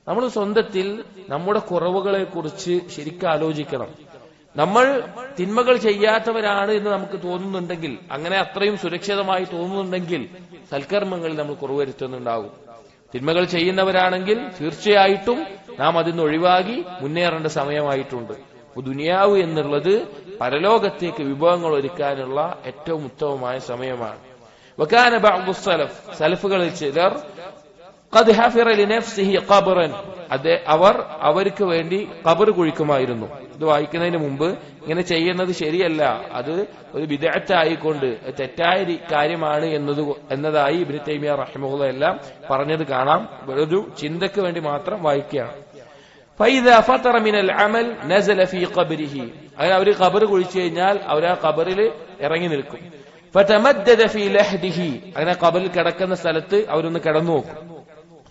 നമ്മൾ സ്വന്തത്തിൽ നമ്മുടെ കുറവുകളെ കുറിച്ച് ശരിക്കും ആലോചിക്കണം. നമ്മൾ തിന്മകൾ ചെയ്യാത്തവരാണ് എന്ന് നമുക്ക് തോന്നുന്നുണ്ടെങ്കിൽ, അങ്ങനെ അത്രയും സുരക്ഷിതമായി തോന്നുന്നുണ്ടെങ്കിൽ സൽക്കർമ്മങ്ങളിൽ നമ്മൾ കുറവ് വരുത്തുന്നുണ്ടാകും. തിന്മകൾ ചെയ്യുന്നവരാണെങ്കിൽ തീർച്ചയായിട്ടും നാം അതിന് ഒഴിവാക്കി മുന്നേറേണ്ട സമയമായിട്ടുണ്ട്. ദുനിയാവ് എന്നുള്ളത് പരലോകത്തേക്ക് വിഭവങ്ങൾ ഒരുക്കാനുള്ള ഏറ്റവും ഉത്തമമായ സമയമാണ്. വകാന ബഅദു സലഫ്, സലഫുകളിൽ ചിലർ ഖദ് ഹഫറ ലിനഫ്സിഹി ഖബ്റൻ, അവർക്ക് വേണ്ടി ഖബർ കുഴിക്കുമായിരുന്നു. ഇത് വായിക്കുന്നതിന് മുമ്പ് ഇങ്ങനെ ചെയ്യുന്നത് ശരിയല്ല, അത് ഒരു ബിദ്അത്തായിക്കൊണ്ട് തെറ്റായ കാര്യമാണ് എന്നതായി ഇബ്നു തൈമിയ റഹിമഹുല്ലാഹ് എല്ലാം പറഞ്ഞത് കാണാം. ഒരു ചിന്തക്ക് വേണ്ടി മാത്രം വായിക്കുകയാണ്. ഫൈദാ ഫതറ മിനൽ അമൽ നസല ഫീ ഖബ്രിഹി, അങ്ങനെ അവർ ഖബർ കുഴിച്ചു കഴിഞ്ഞാൽ അവർ ആ ഖബറിൽ ഇറങ്ങി നിൽക്കും. ഫതമദ്ദദ ഫീ ലഹ്ദിഹി, അങ്ങനെ ഖബറിൽ കിടക്കുന്ന സ്ഥലത്ത് അവരൊന്ന് കിടന്നു നോക്കും.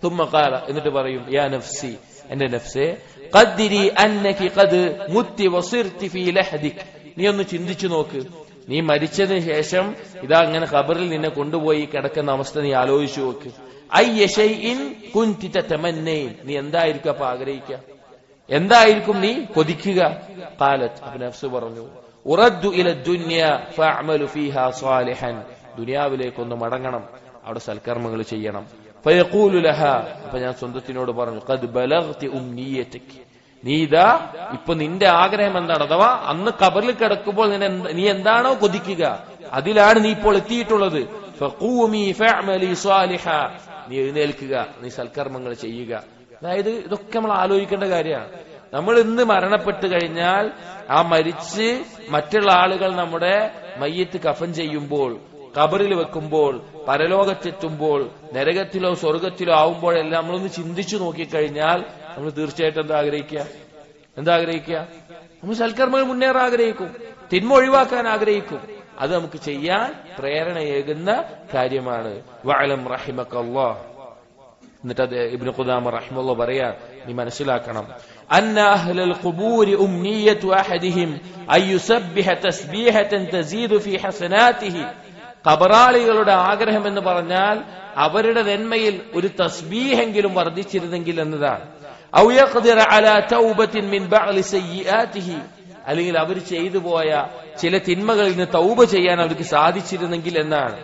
തുമ്മ ഖാല, എന്നിട്ട് പറയും, യാ നഫ്സി, എന്റെ നഫ്സേ, ഖദ്ദിരി അന്നകി ഖദ് മുത്തി വസിർതി ഫീ ലഹ്ദിക്, നീ ഒന്ന് ചിന്തിച്ചു നോക്ക്, നീ മരിച്ചതിന് ശേഷം ഇതാ അങ്ങനെ ഖബറിൽ നിന്നെ കൊണ്ടുപോയി കിടക്കുന്ന അവസ്ഥ നീ ആലോചിച്ചു നോക്ക്. അയ്യ ശൈഇൻ കുൻതി തതമന്നൈൻ, നീ എന്തായിരിക്കും അപ്പൊ ആഗ്രഹിക്കുക, എന്തായിരിക്കും നീ കൊതിക്കുക? ഖാലത്ത്, അപ്പൊ നഫ്സ് പറഞ്ഞു, ഉറദ്ദു ഇല ദുനിയ ഫഅമലു ഫീഹാ സാലിഹൻ, ദുനിയാവിലേക്കൊന്ന് മടങ്ങണം, അവിടെ സൽക്കർമ്മങ്ങൾ ചെയ്യണം. ഫയഖൂലു ലഹാ, അപ്പൊ ഞാൻ സ്വന്തത്തിനോട് പറഞ്ഞു, ഖദ് ബലഗ്തി ഉംനിയതക്, നീ ഇതാ ഇപ്പൊ നിന്റെ ആഗ്രഹം എന്താണ്, അഥവാ അന്ന് ഖബറിൽ കിടക്കുമ്പോൾ നീ എന്താണോ കൊതിക്കുക അതിലാണ് നീ ഇപ്പോൾ എത്തിയിട്ടുള്ളത്. ഫഖൂമി ഫഅമലി സാലിഹാ, നീ എഴുന്നേൽക്കുക, നീ സൽക്കർമ്മങ്ങൾ ചെയ്യുക. അതായത് ഇതൊക്കെ നമ്മൾ ആലോചിക്കേണ്ട കാര്യമാണ്. നമ്മൾ ഇന്ന് മരണപ്പെട്ട് കഴിഞ്ഞാൽ ആ മരിച്ച് മറ്റുള്ള ആളുകൾ നമ്മുടെ മയ്യത്ത് കഫൻ ചെയ്യുമ്പോൾ, ഖബറിൽ വെക്കുമ്പോൾ, പരലോകത്തെത്തുമ്പോൾ, നരകത്തിലോ സ്വർഗത്തിലോ ആവുമ്പോഴെല്ലാം നമ്മളൊന്ന് ചിന്തിച്ചു നോക്കിക്കഴിഞ്ഞാൽ നമ്മൾ തീർച്ചയായിട്ടും എന്താ ആഗ്രഹിക്കുക? നമ്മൾ സൽക്കർമ്മങ്ങൾ മുന്നേറാൻ ആഗ്രഹിക്കും, തിന്മ ഒഴിവാക്കാൻ ആഗ്രഹിക്കും. അത് നമുക്ക് ചെയ്യാൻ പ്രേരണയേകുന്ന കാര്യമാണ്. വഅലം റഹിമക്കല്ലാഹ്, എന്നിട്ട് അത് ഇബ്നു ഖുദാമ റഹിമഹുല്ലാഹ് പറയാ, നീ മനസ്സിലാക്കണം, അന്ന അഹ്ലൽ ഖുബൂരി ഉംനിയതു അഹദിഹിം അയ്യുസബ്ബിഹ തസ്ബീഹതൻ തസീദു ഫീ ഹസനാതിഹി, ഖബറാളികളുടെ ആഗ്രഹം എന്ന് പറഞ്ഞാൽ അവരുടെ നന്മയിൽ ഒരു തസ്ബീഹെങ്കിലും വർദ്ധിച്ചിരുന്നെങ്കിൽ എന്നതാണ്. ഔ യഖ്ദിറ അലാ തൗബത്തിൻ മിൻ ബഅലി സയ്യിആതിഹി, അല്ലെങ്കിൽ അവർ ചെയ്തു പോയ ചില തിന്മകളിൽ നിന്ന് തൗബ ചെയ്യാൻ അവർക്ക് സാധിച്ചിരുന്നെങ്കിൽ എന്നാണ്.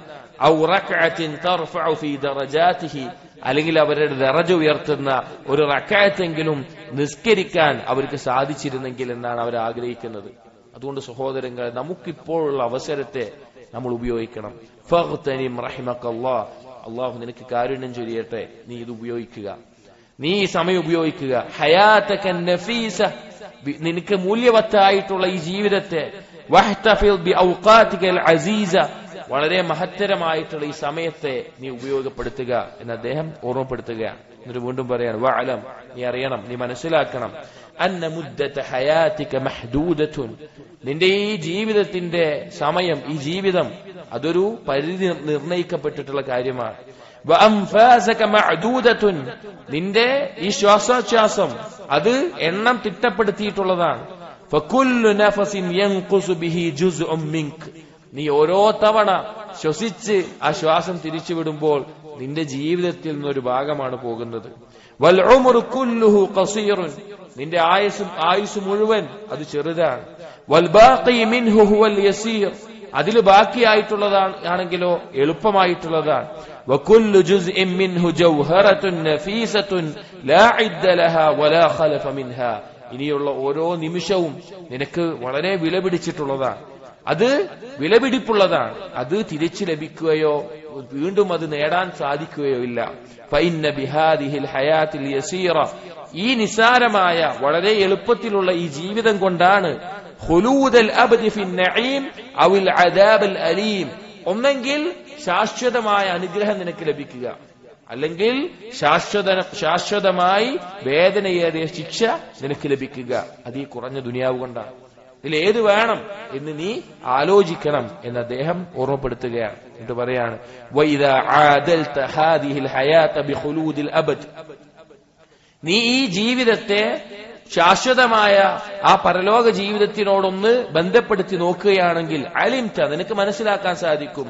ഔ റക്അത്തിൻ തർഫഉ ഫീ ദറജാതിഹി, അല്ലെങ്കിൽ അവരുടെ ദറജ ഉയർത്തുന്ന ഒരു റക്അത്തെങ്കിലും നിസ്കരിക്കാൻ അവർക്ക് സാധിച്ചിരുന്നെങ്കിൽ എന്നാണ് അവർ ആഗ്രഹിക്കുന്നത്. അതുകൊണ്ട് സഹോദരങ്ങളെ, നമുക്കിപ്പോഴുള്ള അവസരത്തെ നമ്മൾ ഉപയോഗിക്കണം. ഫഗ്തനിം റഹിമക്കല്ലാഹ്, അല്ലാഹു നിനക്ക് കാരുണ്യം ചൊരിയട്ടെ, നീ ഇത് ഉപയോഗിക്കുക, നീ ഈ സമയം ഉപയോഗിക്കുക. ഹയാതക നഫീസ, നിനക്ക് മൂല്യവത്തായിട്ടുള്ള ഈ ജീവിതത്തെ, വഹ്തഫിൽ ബി ഔഖാതികൽ അസീസ, വളരെ മഹത്തരമായിട്ടുള്ള ഈ സമയത്തെ നീ ഉപയോഗപ്പെടുത്തുക എന്ന് അദ്ദേഹം ഓർമ്മപ്പെടുത്തുകയാണ്. എന്നിട്ട് വീണ്ടും പറയാണ്, വഅലം, നീ അറിയണം, നീ മനസ്സിലാക്കണം, അന്ന മുദ്ദത ഹയാതിക മഹ്ദൂദതുൻ, നിന്റെ ഈ ജീവിതത്തിന്റെ സമയം, ഈ ജീവിതം അതൊരു പരിധി നിർണയിക്കപ്പെട്ടിട്ടുള്ള കാര്യമാണ്. വഅൻഫാസക മഅദൂദതുൻ, നിന്റെ ഈ ശ്വാസോച്ഛ്വാസം അത് എണ്ണം തിട്ടപ്പെടുത്തിയിട്ടുള്ളതാണ്. ഫകുല്ലു നഫസിൻ യൻഖുസു ബിഹി ജുസ്ഉം മിൻക, നീ ഓരോ തവണ ശ്വസിച്ച് ആ ശ്വാസം തിരിച്ചുവിടുമ്പോൾ നിന്റെ ജീവിതത്തിൽ നിന്നൊരു ഭാഗമാണ് പോകുന്നത്. വൽ ഉംറു കുല്ലുഹു ഖസീറുൻ, നിന്റെ ആയുസ് മുഴുവൻ അത് ചെറുതാണ്. വൽ ബാഖി മിൻഹു ഹുവൽ യസീർ, അതിൽ ബാക്കിയായിട്ടുള്ളതാണെങ്കിലോ എളുപ്പമായിട്ടുള്ളതാണ്. വകുല്ലു ജുസ്ഇൻ മിൻഹു ജൗഹറത്തുൻ നഫീസത്തുൻ ലാ ഇദ്ദ ലഹാ വലാ ഖലഫ മിൻഹാ, ഇനിയുള്ള ഓരോ നിമിഷവും നിനക്ക് വളരെ വില പിടിച്ചിട്ടുള്ളതാണ്. അത് വിലപിടിപ്പുള്ളതാണ്. അത് തിരിച്ചു ലഭിക്കുകയോ വീണ്ടും അത് നേടാൻ സാധിക്കുകയോ ഇല്ല. ഫഇന്ന ബിഹാദിഹിൽ ഹയാത്തിൽ യസീറ, ഈ നിസാരമായ വളരെ എളുപ്പത്തിലുള്ള ഈ ജീവിതം കൊണ്ടാണ് ഖുലൂദൽ അബ്ദി ഫിൻ നഈം ഔൽ അദാബൽ അലീം, ഒന്നെങ്കിൽ ശാശ്വതമായ അനുഗ്രഹം നിനക്ക് ലഭിക്കുക, അല്ലെങ്കിൽ ശാശ്വതമായി വേദനയേറിയ ശിക്ഷ നിനക്ക് ലഭിക്കുക. അത് ഈ കുറഞ്ഞ ദുനിയാവ് കൊണ്ടാണ്. ഇതിലേത് വേണം എന്ന് നീ ആലോചിക്കണം എന്ന് അദ്ദേഹം ഓർമ്മപ്പെടുത്തുകയാണ്. എന്നിട്ട് പറയാണ്, വഇദാ ആദൽത ഹാദിഹിൽ ഹയാത ബിഖുലൂദിൽ അബദ്, നീ ഈ ജീവിതത്തെ ശാശ്വതമായ ആ പരലോക ജീവിതത്തിനോടൊന്ന് ബന്ധപ്പെടുത്തി നോക്കുകയാണെങ്കിൽ അലിംത, നിനക്ക് മനസ്സിലാക്കാൻ സാധിക്കും,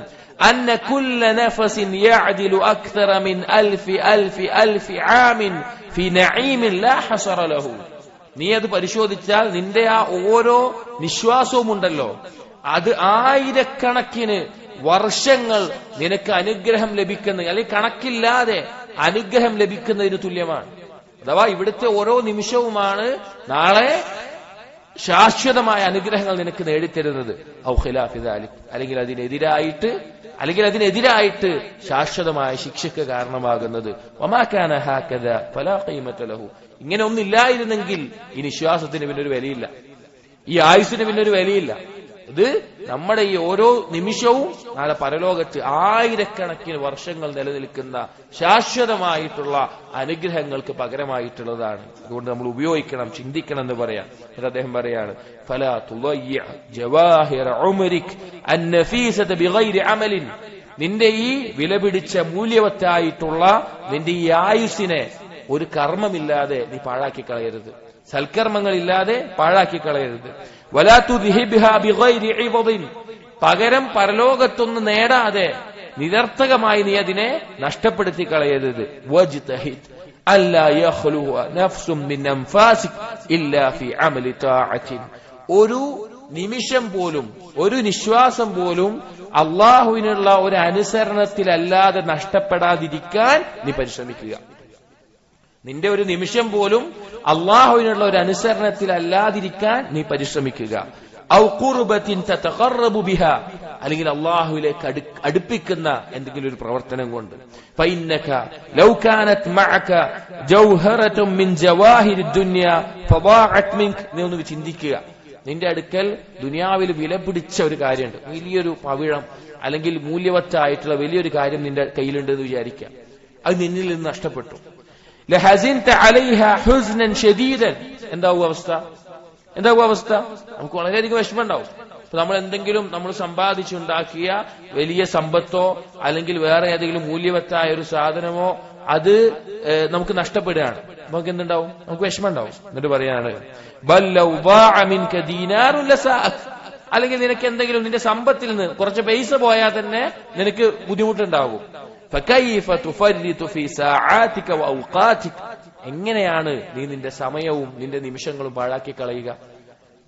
അന്ന കുല്ല നഫസിൻ യഅദിലു അക്തറ മിൻ അൽഫി ആമിൻ ഫി നഈമിൻ ലാ ഹസറ ലഹു. നീ അത് പരിശോധിച്ചാൽ നിന്റെ ആ ഓരോ നിശ്വാസവും ഉണ്ടല്ലോ, അത് ആയിരക്കണക്കിന് വർഷങ്ങൾ നിനക്ക് അനുഗ്രഹം ലഭിക്കുന്ന, അല്ലെങ്കിൽ കണക്കില്ലാതെ അനുഗ്രഹം ലഭിക്കുന്നതിന് തുല്യമാണ്. അഥവാ ഇവിടുത്തെ ഓരോ നിമിഷവുമാണ് നാളെ ശാശ്വതമായ അനുഗ്രഹങ്ങൾ നിനക്ക് നേടിത്തരുന്നത്. ഔ ഖിലാഫി ദാലിക്, അല്ലെങ്കിൽ അതിനെതിരായിട്ട് ശാശ്വതമായ ശിക്ഷയ്ക്ക് കാരണമാകുന്നത്. വമാ കാന ഹാകദ ഫലാ ഖീമത ലഹു, ഇങ്ങനെ ഒന്നില്ലായിരുന്നെങ്കിൽ ഈ നിശ്വാസത്തിന് പിന്നൊരു വിലയില്ല, ഈ ആയുസ്സിന് പിന്നൊരു വിലയില്ല. ഇത് നമ്മുടെ ഈ ഓരോ നിമിഷവും നാളെ പരലോകത്ത് ആയിരക്കണക്കിന് വർഷങ്ങൾ നിലനിൽക്കുന്ന ശാശ്വതമായിട്ടുള്ള അനുഗ്രഹങ്ങൾക്ക് പകരമായിട്ടുള്ളതാണ്. അതുകൊണ്ട് നമ്മൾ ഉപയോഗിക്കണം, ചിന്തിക്കണം എന്ന് പറയാം. അദ്ദേഹം പറയാണ്, ഫലാ തുളയ്യ ജവാഹിറ ഉമരിക് അന്നഫീസത ബിഗൈരി അമലിൻ, നിന്റെ ഈ വിലപിടിച്ച മൂല്യവത്തായിട്ടുള്ള നിന്റെ ഈ ആയുസ്സിനെ ഒരു കർമ്മമില്ലാതെ നീ പാഴാക്കി കളയരുത്, സൽക്കർമ്മങ്ങളില്ലാതെ പാഴാക്കി കളയരുത്. വലാ തുദ്ഹിബ്ഹാ ബിഗൈരി ഇവദിൻ, പകരം പരലോകത്തൊന്ന് നേടാതെ നിരർത്ഥകമായി നീ അതിനെ നഷ്ടപ്പെടുത്തി കളയരുത്. വജ്തഹിദ് അല്ലാ യഖ്ലുവ നഫ്സും മിൻ അൻഫാസിക് ഇല്ലാ ഫീ അമലി തആത്തിൻ, ഒരു നിമിഷം പോലും, ഒരു നിശ്വാസം പോലും അല്ലാഹുവിനുള്ള ഒരു അനുസരണത്തിലല്ലാതെ നഷ്ടപ്പെടാതിരിക്കാൻ നീ പരിശ്രമിക്കുക. നിന്റെ ഒരു നിമിഷം പോലും അള്ളാഹുവിനുള്ള ഒരു അനുസരണത്തിലല്ലാതിരിക്കാൻ നീ പരിശ്രമിക്കുക. ഔ ഖുർബത്തിൻ തതഖറബു ബിഹാ, അല്ലെങ്കിൽ അള്ളാഹുവിലേക്ക് അടുപ്പിക്കുന്ന എന്തെങ്കിലും ഒരു പ്രവർത്തനം കൊണ്ട്. ഫഇന്നക ലൗ കാനത് മഅക ജൗഹറത്തുൻ മിൻ ജവാഹിരിദ് ദുനിയ ഫദാഅത് മിൻക, നീ ഒന്ന് ചിന്തിക്കുക, നിന്റെ അടുക്കൽ ദുനിയാവിൽ വില പിടിച്ച ഒരു കാര്യമുണ്ട്, വലിയൊരു പവിഴം അല്ലെങ്കിൽ മൂല്യവത്തായിട്ടുള്ള വലിയൊരു കാര്യം നിന്റെ കയ്യിലുണ്ട് എന്ന് വിചാരിക്കാം, അത് നിന്നിൽ നിന്ന് നഷ്ടപ്പെട്ടു. ലഹസിൻത അലൈഹ ഹുസ്നൻ ശദീദൻ, എന്താവും അവസ്ഥ? നമുക്ക് വളരെയധികം വിഷമം ഉണ്ടാവും. അപ്പൊ നമ്മൾ എന്തെങ്കിലും നമ്മൾ സമ്പാദിച്ചുണ്ടാക്കിയ വലിയ സമ്പത്തോ അല്ലെങ്കിൽ വേറെ ഏതെങ്കിലും മൂല്യവത്തായ ഒരു സാധനമോ അത് നമുക്ക് നഷ്ടപ്പെടുകയാണ്. നമുക്ക് എന്തുണ്ടാവും? നമുക്ക് വിഷമം ഉണ്ടാവും. എന്നിട്ട് പറയാണ്, അല്ലെങ്കിൽ നിനക്ക് എന്തെങ്കിലും നിന്റെ സമ്പത്തിൽ നിന്ന് കുറച്ച് പൈസ പോയാൽ തന്നെ നിനക്ക് ബുദ്ധിമുട്ടുണ്ടാകും. എങ്ങനെയാണ് നീ നിന്റെ സമയവും നിന്റെ നിമിഷങ്ങളും പാഴാക്കി കളയുക?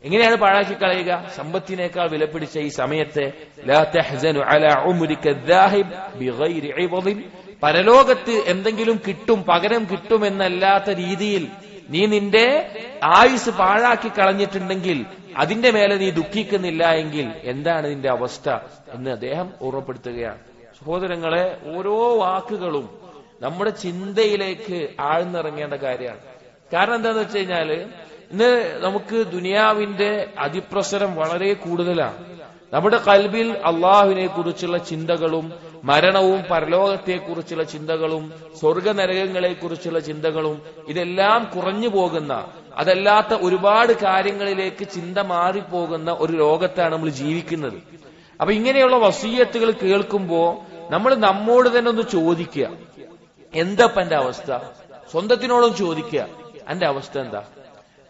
എങ്ങനെയാണ് പാഴാക്കി കളയുക? സമ്പത്തിനേക്കാൾ വിലപിടിച്ച ഈ സമയത്തെ. ലാ തഹ്സനു അലാ ഉംരിക ദാഹിബ് ബിഗൈരി ഇവദിൻ, പരലോകത്ത് എന്തെങ്കിലും കിട്ടും, പകരം കിട്ടുമെന്നല്ലാത്ത രീതിയിൽ നീ നിന്റെ ആയുസ് പാഴാക്കി കളഞ്ഞിട്ടുണ്ടെങ്കിൽ അതിന്റെ മേലെ നീ ദുഃഖിക്കുന്നില്ല എങ്കിൽ എന്താണ് നിന്റെ അവസ്ഥ എന്ന് അദ്ദേഹം ഓർമ്മപ്പെടുത്തുകയാണ്. സഹോദരങ്ങളെ, ഓരോ വാക്കുകളും നമ്മുടെ ചിന്തയിലേക്ക് ആഴ്ന്നിറങ്ങേണ്ട കാര്യമാണ്. കാരണം എന്താന്ന് വെച്ച് കഴിഞ്ഞാല് ഇന്ന് നമുക്ക് ദുനിയാവിന്റെ അതിപ്രസരം വളരെ കൂടുതലാണ്. നമ്മുടെ കൽബിൽ അള്ളാഹുവിനെ കുറിച്ചുള്ള ചിന്തകളും മരണവും പരലോകത്തെക്കുറിച്ചുള്ള ചിന്തകളും സ്വർഗനരകങ്ങളെ കുറിച്ചുള്ള ചിന്തകളും ഇതെല്ലാം കുറഞ്ഞു പോകുന്ന, അതല്ലാത്ത ഒരുപാട് കാര്യങ്ങളിലേക്ക് ചിന്ത മാറിപ്പോകുന്ന ഒരു ലോകത്താണ് നമ്മൾ ജീവിക്കുന്നത്. അപ്പൊ ഇങ്ങനെയുള്ള വസീയത്തുകൾ കേൾക്കുമ്പോ നമ്മൾ നമ്മോട് തന്നെ ഒന്ന് ചോദിക്കുക, എന്താ എന്റെ അവസ്ഥ? സ്വന്തത്തിനോടും ചോദിക്കുക, എന്റെ അവസ്ഥ എന്താ?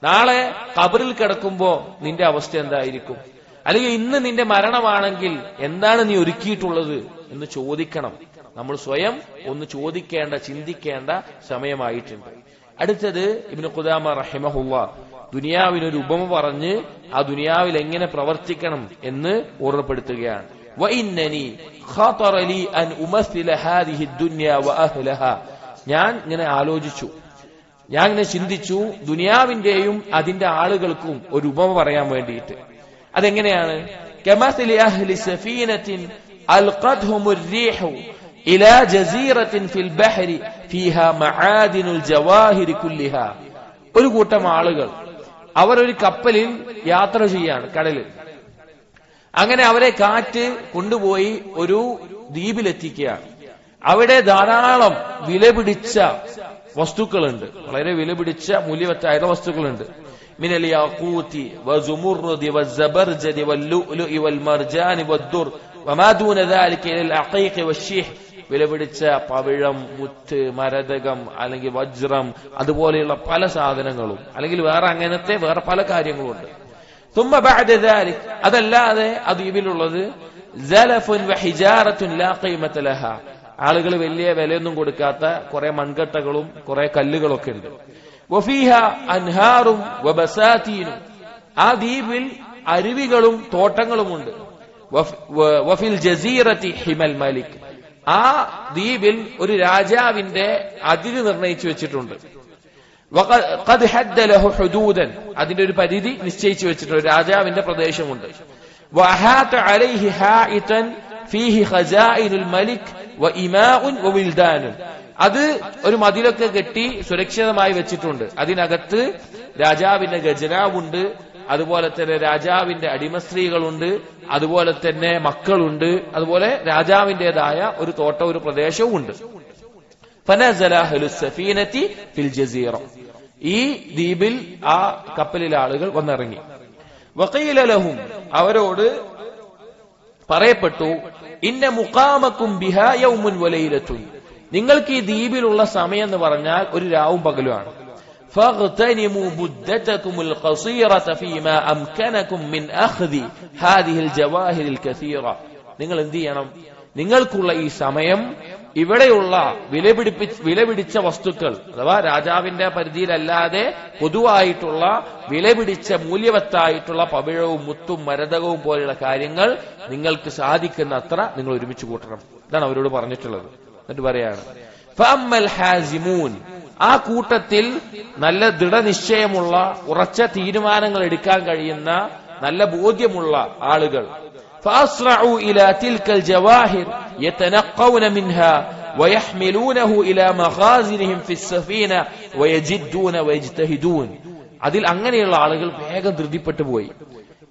നാളെ ഖബറിൽ കിടക്കുമ്പോ നിന്റെ അവസ്ഥ എന്തായിരിക്കും? അല്ലെങ്കിൽ ഇന്ന് നിന്റെ മരണമാണെങ്കിൽ എന്താണ് നീ ഒരുക്കിയിട്ടുള്ളത് എന്ന് ചോദിക്കണം. നമ്മൾ സ്വയം ഒന്ന് ചോദിക്കേണ്ട, ചിന്തിക്കേണ്ട സമയമായിട്ടുണ്ട്. അടുത്തത് ഇബ്നു ഖുദാമ റഹിമഹുല്ലാ ദുനിയാവിനൊരു ഉപമ പറഞ്ഞ് ആ ദുനിയാവിൽ എങ്ങനെ പ്രവർത്തിക്കണം എന്ന് ഓർമ്മപ്പെടുത്തുകയാണ്. വഇന്നനി ഖതറ ലി അൻ ഉമസ്സില ഹാദിഹി ദുനിയ വഅഹ്ലഹാ, ഞാൻ ഇങ്ങനെ ആലോചിച്ചു, ഞാൻ ഇങ്ങനെ ചിന്തിച്ചു, ദുനിയാവിന്റെയും അതിന്റെ ആളുകൾക്കും ഒരു ഉപമ പറയാൻ വേണ്ടിയിട്ട്. അതെങ്ങനെയാണ്? കമസലി അഹ്ലി സഫീനത്തിൻ അൽഖദ്ഹുമുർ റീഹു ഇലാ ജസീറത്തിൻ ഫിൽ ബഹരി ഫീഹാ മആദിനുൽ ജവാഹിരി കുല്ലിഹാ. ഒരു കൂട്ടം ആളുകൾ അവരൊരു കപ്പലിൽ യാത്ര ചെയ്യാണ് കടലിൽ. അങ്ങനെ അവരെ കാറ്റ് കൊണ്ടുപോയി ഒരു ദ്വീപിലെത്തിക്കുകയാണ്. അവിടെ ധാരാളം വിലപിടിച്ച വസ്തുക്കളുണ്ട്, വളരെ വിലപിടിച്ച മൂല്യവത്തായ വസ്തുക്കളുണ്ട്. മിനൽ യാഖൂതി വസുമുർദി വസ്സബർജദി വല്ലുഅ്ലുഇ വൽമർജാനി വദ്ദുർ വമാ ദൂന ദാലിക ഇലൽ അഖീഖി വശ്ശീഹ്. വിലപിടിച്ച പവിഴം, മുത്ത്, മരതകം, അല്ലെങ്കിൽ വജ്രം, അതുപോലെയുള്ള പല സാധനങ്ങളും, അല്ലെങ്കിൽ വേറെ അങ്ങനത്തെ വേറെ പല കാര്യങ്ങളുണ്ട്. ثم بعد ذلك അതല്ലാതെ ആ ദ്വീപിലുള്ളത് സലഫുൻ വഹിജാറത്തുൻ ലാ ഖീമത ലഹാ. ആളുകൾ വലിയ വിലയൊന്നും കൊടുക്കാത്ത കുറെ മൺകട്ടകളും കുറെ കല്ലുകളൊക്കെ ഉണ്ട്. വഫീഹാ അൻഹാറും വബസാതീനും. ആ ദ്വീപിൽ അരുവികളും തോട്ടങ്ങളുമുണ്ട്. വഫിൽ ജസീറത്തി ഹിമൽ മലിക്. ആ ദ്വീപിൽ ഒരു രാജാവിന്റെ അതിര് നിർണയിച്ചു വെച്ചിട്ടുണ്ട്. ഖദ് ഹദ്ദ ലഹു ഹുദൂദൻ. അതിന്റെ ഒരു പരിധി നിശ്ചയിച്ചു വെച്ചിട്ടുണ്ട്, രാജാവിന്റെ പ്രദേശമുണ്ട്. വഅഹാത അലൈഹി ഹായിതൻ ഫീഹി ഖസാഇനുൽ മലിക് വഇമാഉൻ വവിൽദാനുൻ. അത് ഒരു മതിലൊക്കെ കെട്ടി സുരക്ഷിതമായി വെച്ചിട്ടുണ്ട്. അതിനകത്ത് രാജാവിന്റെ ഖജനാവുണ്ട്, അതുപോലെ തന്നെ രാജാവിന്റെ അടിമസ്ത്രീകളുണ്ട്, അതുപോലെ തന്നെ മക്കളുണ്ട്, അതുപോലെ രാജാവിന്റേതായ ഒരു തോട്ടം, ഒരു പ്രദേശവും ഉണ്ട്. ഫനസല അഹ്ലുസ് സഫീനതി ഫിൽ ജസീറ. ഈ ദ്വീപിൽ ആ കപ്പലിലെ ആളുകൾ വന്നിറങ്ങി. വഖീല ലഹും, അവരോട് പറയപ്പെട്ടു, ഇന്ന മുഖാമക്കും ബിഹാ യൗമുൻ വലൈലത്തുൻ. നിങ്ങൾക്ക് ഈ ദ്വീപിലുള്ള സമയം എന്ന് പറഞ്ഞാൽ ഒരു രാവും പകലുമാണ്. فاغتنموا مدتكم القصيرة فيما أمكنكم من أخذ هذه الجواهر الكثيرة. നിങ്ങൾ എന്ത് ചെയ്യണം? നിങ്ങൾക്കുള്ള ഈ സമയം ഇവിടെയുള്ള വിലപിടിച്ച വസ്തുക്കൾ, അഥവാ രാജാവിന്റെ പരിധിയിലല്ലാതെ പൊതുവായിട്ടുള്ള വിലപിടിച്ച മൂല്യവത്തായിട്ടുള്ള പവിഴവും മുത്തും മരതകവും പോലെയുള്ള കാര്യങ്ങൾ നിങ്ങൾക്ക് സാധിക്കുന്ന അത്ര നിങ്ങൾ ഒരുമിച്ച് കൂട്ടണം. ഇതാണ് അവരോട് പറഞ്ഞിട്ടുള്ളത്. എന്നിട്ട് പറയാണ്, ഫഅമ്മൽ ഹാസിമൂൻ. ആ കൂട്ടത്തിൽ നല്ല ദൃഢനിശ്ചയമുള്ള ഉറച്ച തീരുമാനങ്ങൾ എടുക്കാൻ കഴിയുന്ന നല്ല ബോധ്യമുള്ള ആളുകൾ, فأسرعوا إلى تلك الجواهر يتنقون منها ويحملونه إلى مخازنهم في السفينة ويجدون ويجتهدون. അതിൽ അങ്ങനെയുള്ള ആളുകൾ വേഗം ധൃതിപ്പെട്ടു പോയി.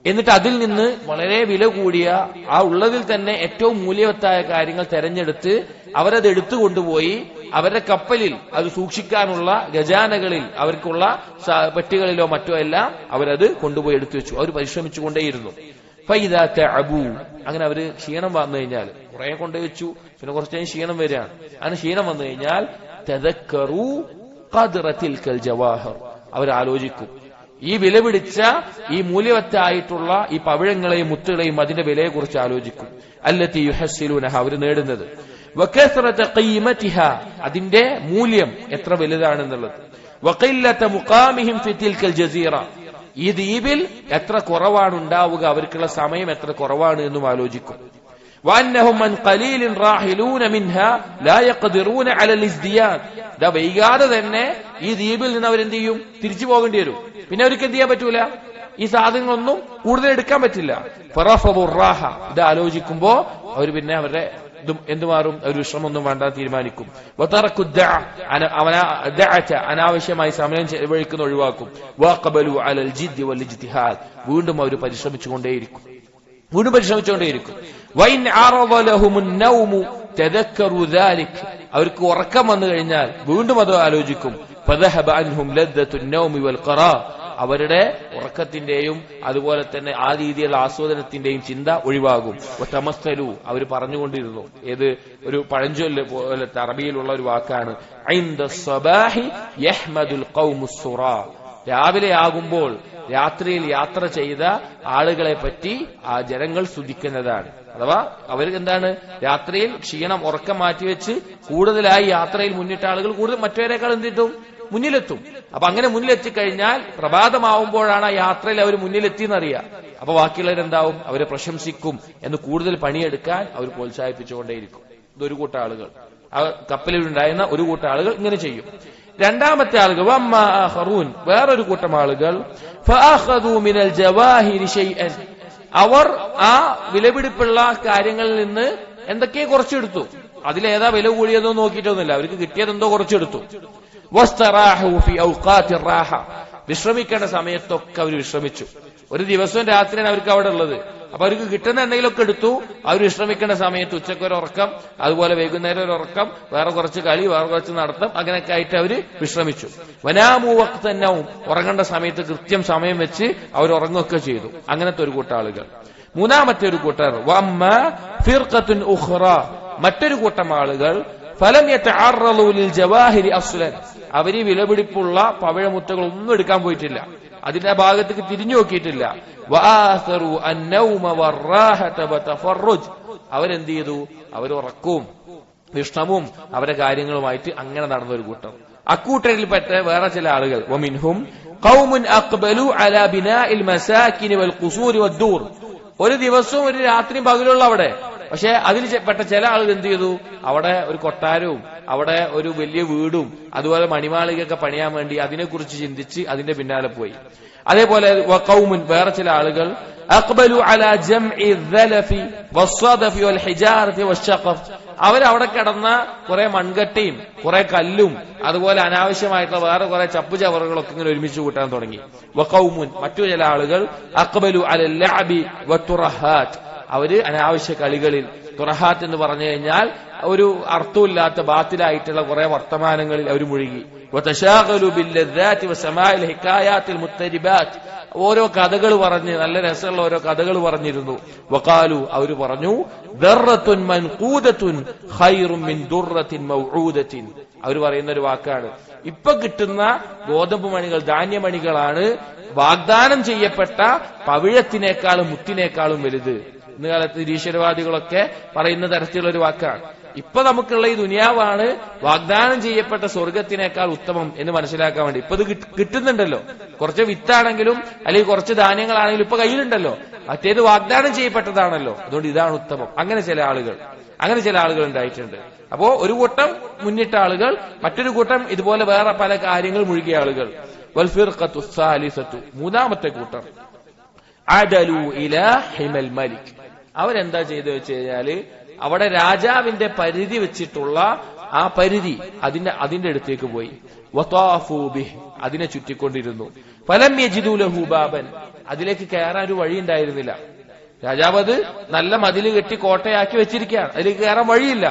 എന്നിട്ട് അതിൽ നിന്ന് വളരെ വില കൂടിയ ആ ഉള്ളതിൽ തന്നെ ഏറ്റവും മൂല്യവത്തായ കാര്യങ്ങൾ തെരഞ്ഞെടുത്ത് അവരത് എടുത്തുകൊണ്ടുപോയി അവരുടെ കപ്പലിൽ അത് സൂക്ഷിക്കാനുള്ള ഖജാനകളിൽ, അവർക്കുള്ള പെട്ടികളിലോ മറ്റോ എല്ലാം അവരത് കൊണ്ടുപോയി എടുത്തു വെച്ചു. അവർ പരിശ്രമിച്ചുകൊണ്ടേയിരുന്നു. ഫൈദാ തഅബു. അങ്ങനെ അവര് ക്ഷീണം വന്നു കഴിഞ്ഞാൽ, കുറെ കൊണ്ടുവച്ചു, പിന്നെ കുറച്ച് കഴിഞ്ഞ് ക്ഷീണം വരികയാണ്. അങ്ങനെ ക്ഷീണം വന്നു കഴിഞ്ഞാൽ തദക്കറു ഖദ്റ തിൽകൽ ജവാഹർ. അവരാലോചിക്കും, ഈ വിലപിടിച്ച ഈ മൂല്യവത്തായിട്ടുള്ള ഈ പവിഴങ്ങളെയും മുത്തുകളെയും അതിന്റെ വിലയെ കുറിച്ച് ആലോചിക്കും. അല്ലത്തി യുഹസ്സിലൂനഹ, അവർ നേടുന്നത്. വകസ്റത ഖീമതിഹ, അതിന്റെ മൂല്യം എത്ര വലുതാണെന്നുള്ളത്. വഖില്ലത മുഖാമിഹിം ഫി തിൽകൽ ജസീറ, ഈ ദ്വീപിൽ എത്ര കുറവാണ് ഉണ്ടാവുക, അവർക്കുള്ള സമയം എത്ര കുറവാണ് എന്നും ആലോചിക്കും. വഅന്നഹും മൻ ഖലീലിൻ റാഹിലൂന മിൻഹാ ലാ യഖ്ദിറൂന അലൽ ഇസ്ദിയാദ്. ദാ വൈകാതെ തന്നെ ഈ ദ്വീപിൽ നിന്ന് അവരെന്ത് ചെയ്യും? തിരിച്ചു പോകേണ്ടി വരും. പിന്നെ അവർക്ക് എന്ത് ചെയ്യാൻ പറ്റൂല? ഈ സാധനങ്ങളൊന്നും കൂടുതൽ എടുക്കാൻ പറ്റില്ല. ഫറഫദുർ റാഹ, ഇത് ആലോചിക്കുമ്പോ അവർ പിന്നെ അവരുടെ എന്തുമാറും ഒരു വിശ്രമൊന്നും വേണ്ട തീരുമാനിക്കും. അനാവശ്യമായി സമയം ചെലവഴിക്കുന്ന ഒഴിവാക്കും. വഖബലു അലൽ ജിദ്ദി വൽ ഇജ്തിഹാദ്, വീണ്ടും അവർ പരിശ്രമിച്ചുകൊണ്ടേയിരിക്കും. വൈൻ അറദ ലഹുമുൻ നൗമു തദക്കറു ദാലിക്, അവർക്ക് ഉറക്കം വന്നു കഴിഞ്ഞാൽ വീണ്ടും അത് ആലോചിക്കും. ഫദഹബ അൻഹും ലദ്ദത്തുൻ നൗമി വൽ ഖറാ, അവരുടെ ഉറക്കത്തിന്റെയും അതുപോലെ തന്നെ ആ രീതിയിലുള്ള ആസ്വാദനത്തിന്റെയും ചിന്ത ഒഴിവാകും. തമസ്സലു, അവർ പറഞ്ഞുകൊണ്ടിരുന്നു. ഏത് ഒരു പഴഞ്ചൊല്ല് പോലത്തെ അറബിയിലുള്ള ഒരു വാക്കാണ്, ഐന്ദ സ്വബാഹി യഹ്മദുൽ ഖൗമുസ് സുറാ. രാവിലെ ആകുമ്പോൾ രാത്രിയിൽ യാത്ര ചെയ്ത ആളുകളെ പറ്റി ആ ജനങ്ങൾ സ്തുതിക്കുന്നതാണ്. അഥവാ അവർ എന്താണ്, രാത്രിയിൽ ക്ഷീണം ഉറക്കം മാറ്റിവെച്ച് കൂടുതലായി യാത്രയിൽ മുന്നിട്ട ആളുകൾ കൂടുതൽ മറ്റവരെക്കാൾ എന്തിട്ടും മുന്നിലെത്തും. അപ്പൊ അങ്ങനെ മുന്നിലെത്തിക്കഴിഞ്ഞാൽ പ്രഭാതമാവുമ്പോഴാണ് ആ യാത്രയിൽ അവർ മുന്നിലെത്തിയെന്നറിയാം. അപ്പൊ ബാക്കിയുള്ളവരെന്താവും? അവരെ പ്രശംസിക്കും. എന്ന് കൂടുതൽ പണിയെടുക്കാൻ അവർ പ്രോത്സാഹിപ്പിച്ചുകൊണ്ടേയിരിക്കും. ഇതൊരു കൂട്ടം ആളുകൾ, ആ കപ്പലിൽ ഉണ്ടായിരുന്ന ഒരു കൂട്ടം ആളുകൾ ഇങ്ങനെ ചെയ്യും. രണ്ടാമത്തെ ആളുകൾ വേറൊരു കൂട്ടം ആളുകൾ ഫഅഖദു മിനൽ ജവാഹിരി ശൈഅൻ, അവർ ആ വിലപിടിപ്പുള്ള കാര്യങ്ങളിൽ നിന്ന് എന്തൊക്കെ കുറച്ചെടുത്തു. അതിലേതാ വില കൂടിയതോ നോക്കിയിട്ടൊന്നുമില്ല, അവർക്ക് കിട്ടിയതെന്തോ കുറച്ചെടുത്തു. വിശ്രമിക്കേണ്ട സമയത്തൊക്കെ അവർ വിശ്രമിച്ചു. ഒരു ദിവസവും രാത്രിയാണ് അവർക്ക് അവിടെ ഉള്ളത്. അപ്പൊ അവർക്ക് കിട്ടുന്ന എന്തെങ്കിലുമൊക്കെ എടുത്തു. അവർ വിശ്രമിക്കേണ്ട സമയത്ത് ഉച്ചയ്ക്ക് ഒരു ഉറക്കം, അതുപോലെ വൈകുന്നേരം ഒരു ഉറക്കം, വേറെ കുറച്ച് കളി, വേറെ കുറച്ച് നടത്തം, അങ്ങനെയൊക്കെ ആയിട്ട് അവര് വിശ്രമിച്ചു. വനാമു വഖ്തന്നൗം, ഉറങ്ങേണ്ട സമയത്ത് കൃത്യം സമയം വെച്ച് അവർ ഉറങ്ങുകയൊക്കെ ചെയ്തു. അങ്ങനത്തെ ഒരു കൂട്ടം ആളുകൾ. മൂന്നാമത്തെ ഒരു കൂട്ടർ വമ്മ ഫിർഖത്തുൻ ഉഖ്റ, മറ്റൊരു കൂട്ടം ആളുകൾ ഫലം യതഅറളു ലിൽ ജവാഹിരി അസ്ലൻ, അവര് വിലപിടിപ്പുള്ള പവിഴമുത്തുകൾ ഒന്നും എടുക്കാൻ പോയിട്ടില്ല, അതിന്റെ ഭാഗത്തേക്ക് തിരിഞ്ഞു നോക്കിയിട്ടില്ല. വആസറു അന്നൗമ വറാഹത വതഫറുജ്, അവരെന്ത് ചെയ്തു? അവർ ഉറക്കവും വിശ്രമവും അവരുടെ കാര്യങ്ങളുമായിട്ട് അങ്ങനെ നടന്ന ഒരു കൂട്ടം. അക്കൂട്ടരിൽപ്പെട്ട വേറെ ചില ആളുകൾ വമിൻഹും ഖൗമുൻ അഖ്ബലു അലാ ബിനാഇൽ മസാകിൻ വൽ ഖുസൂർ വദ്ദൂർ, ഒരു ദിവസവും ഒരു രാത്രിയും പകലുള്ള അവിടെ. പക്ഷെ അതിൽ പെട്ട ചില ആളുകൾ എന്ത് ചെയ്തു? അവിടെ ഒരു കൊട്ടാരവും അവിടെ ഒരു വലിയ വീടും അതുപോലെ മണിമാളികയൊക്കെ പണിയാൻ വേണ്ടി അതിനെക്കുറിച്ച് ചിന്തിച്ച് അതിന്റെ പിന്നാലെ പോയി. അതേപോലെ വഖൗമുൻ, വേറെ ചില ആളുകൾ അഖ്ബലു അലാ ജംഇ ദലഫി വസ്സദഫി വൽ ഹിജാറതി വശഖഫ്, അവരവിടെ കിടന്ന കുറെ മൺകട്ടയും കുറെ കല്ലും അതുപോലെ അനാവശ്യമായിട്ടുള്ള വേറെ കുറെ ചപ്പുചവറുകളൊക്കെ ഇങ്ങനെ ഒരുമിച്ച് കൂട്ടാൻ തുടങ്ങി. വഖൗമുൻ, മറ്റു ചില ആളുകൾ അഖ്ബലു അലൽ ലഅബി വത്തുറഹാത്ത്, അവര് അനാവശ്യ കളികളിൽ, തുറഹാത്ത് എന്ന് പറഞ്ഞു കഴിഞ്ഞാൽ ഒരു അർത്ഥമില്ലാത്ത ബാത്തിലായിട്ടുള്ള കുറെ വർത്തമാനങ്ങളിൽ അവർ മുഴുകി. വതശാഗലു ബില്ലദാതി വസമാഇൽ ഹികായാത്തിൽ മുത്തരിബാത്ത്, ഓരോ കഥകൾ പറഞ്ഞ് നല്ല രസമുള്ള ഓരോ കഥകൾ പറഞ്ഞിരുന്നു. വഖാലു, അവർ പറഞ്ഞു ദർറത്തുൻ മൻഖൂദത്തുൻ ഖൈറും മിൻ ദുർറത്തിൻ മൗഊദത്തിൻ, അവർ പറയുന്ന ഒരു വാക്കാണ്, ഇപ്പൊ കിട്ടുന്ന ഗോതമ്പ് മണികൾ, ധാന്യമണികളാണ് വാഗ്ദാനം ചെയ്യപ്പെട്ട പവിഴത്തിനേക്കാളും മുത്തിനേക്കാളും വലുത്. ഇന്ന് കാലത്ത് നിരീശ്വരവാദികളൊക്കെ പറയുന്ന തരത്തിലുള്ള ഒരു വാക്കാണ്. ഇപ്പൊ നമുക്കുള്ള ഈ ദുനിയാവാണ് വാഗ്ദാനം ചെയ്യപ്പെട്ട സ്വർഗത്തിനേക്കാൾ ഉത്തമം എന്ന് മനസ്സിലാക്കാൻ വേണ്ടി. ഇപ്പൊ ഇത് കിട്ടുന്നുണ്ടല്ലോ, കുറച്ച് വിത്താണെങ്കിലും അല്ലെങ്കിൽ കുറച്ച് ധാന്യങ്ങളാണെങ്കിലും ഇപ്പൊ കയ്യിലുണ്ടല്ലോ, മറ്റേത് വാഗ്ദാനം ചെയ്യപ്പെട്ടതാണല്ലോ, അതുകൊണ്ട് ഇതാണ് ഉത്തമം. അങ്ങനെ ചില ആളുകൾ ഉണ്ടായിട്ടുണ്ട്. അപ്പോ ഒരു കൂട്ടം മുന്നിട്ട ആളുകൾ, മറ്റൊരു കൂട്ടം ഇതുപോലെ വേറെ പല കാര്യങ്ങൾ മുഴുകിയ ആളുകൾ. വൽ ഫിർഖത്തു സാലിസത്തു, മൂന്നാമത്തെ കൂട്ടം അദലു ഇലാ ഹിമൽ മലിക്, അവരെന്താ ചെയ്തു വെച്ച് കഴിഞ്ഞാല് അവിടെ രാജാവിന്റെ പരിധി വെച്ചിട്ടുള്ള ആ പരിധി അതിന്റെ അടുത്തേക്ക് പോയി. വതാഫു ബിഹി, അതിനെ ചുറ്റിക്കൊണ്ടിരുന്നു. ഫലം യജിദു ലഹു ബാബൻ, അതിലേക്ക് കയറാൻ ഒരു വഴി ഉണ്ടായിരുന്നില്ല. രാജാവ് അത് നല്ല മതില് കെട്ടി കോട്ടയാക്കി വെച്ചിരിക്കുകയാണ്, അതിലേക്ക് കയറാൻ വഴിയില്ല.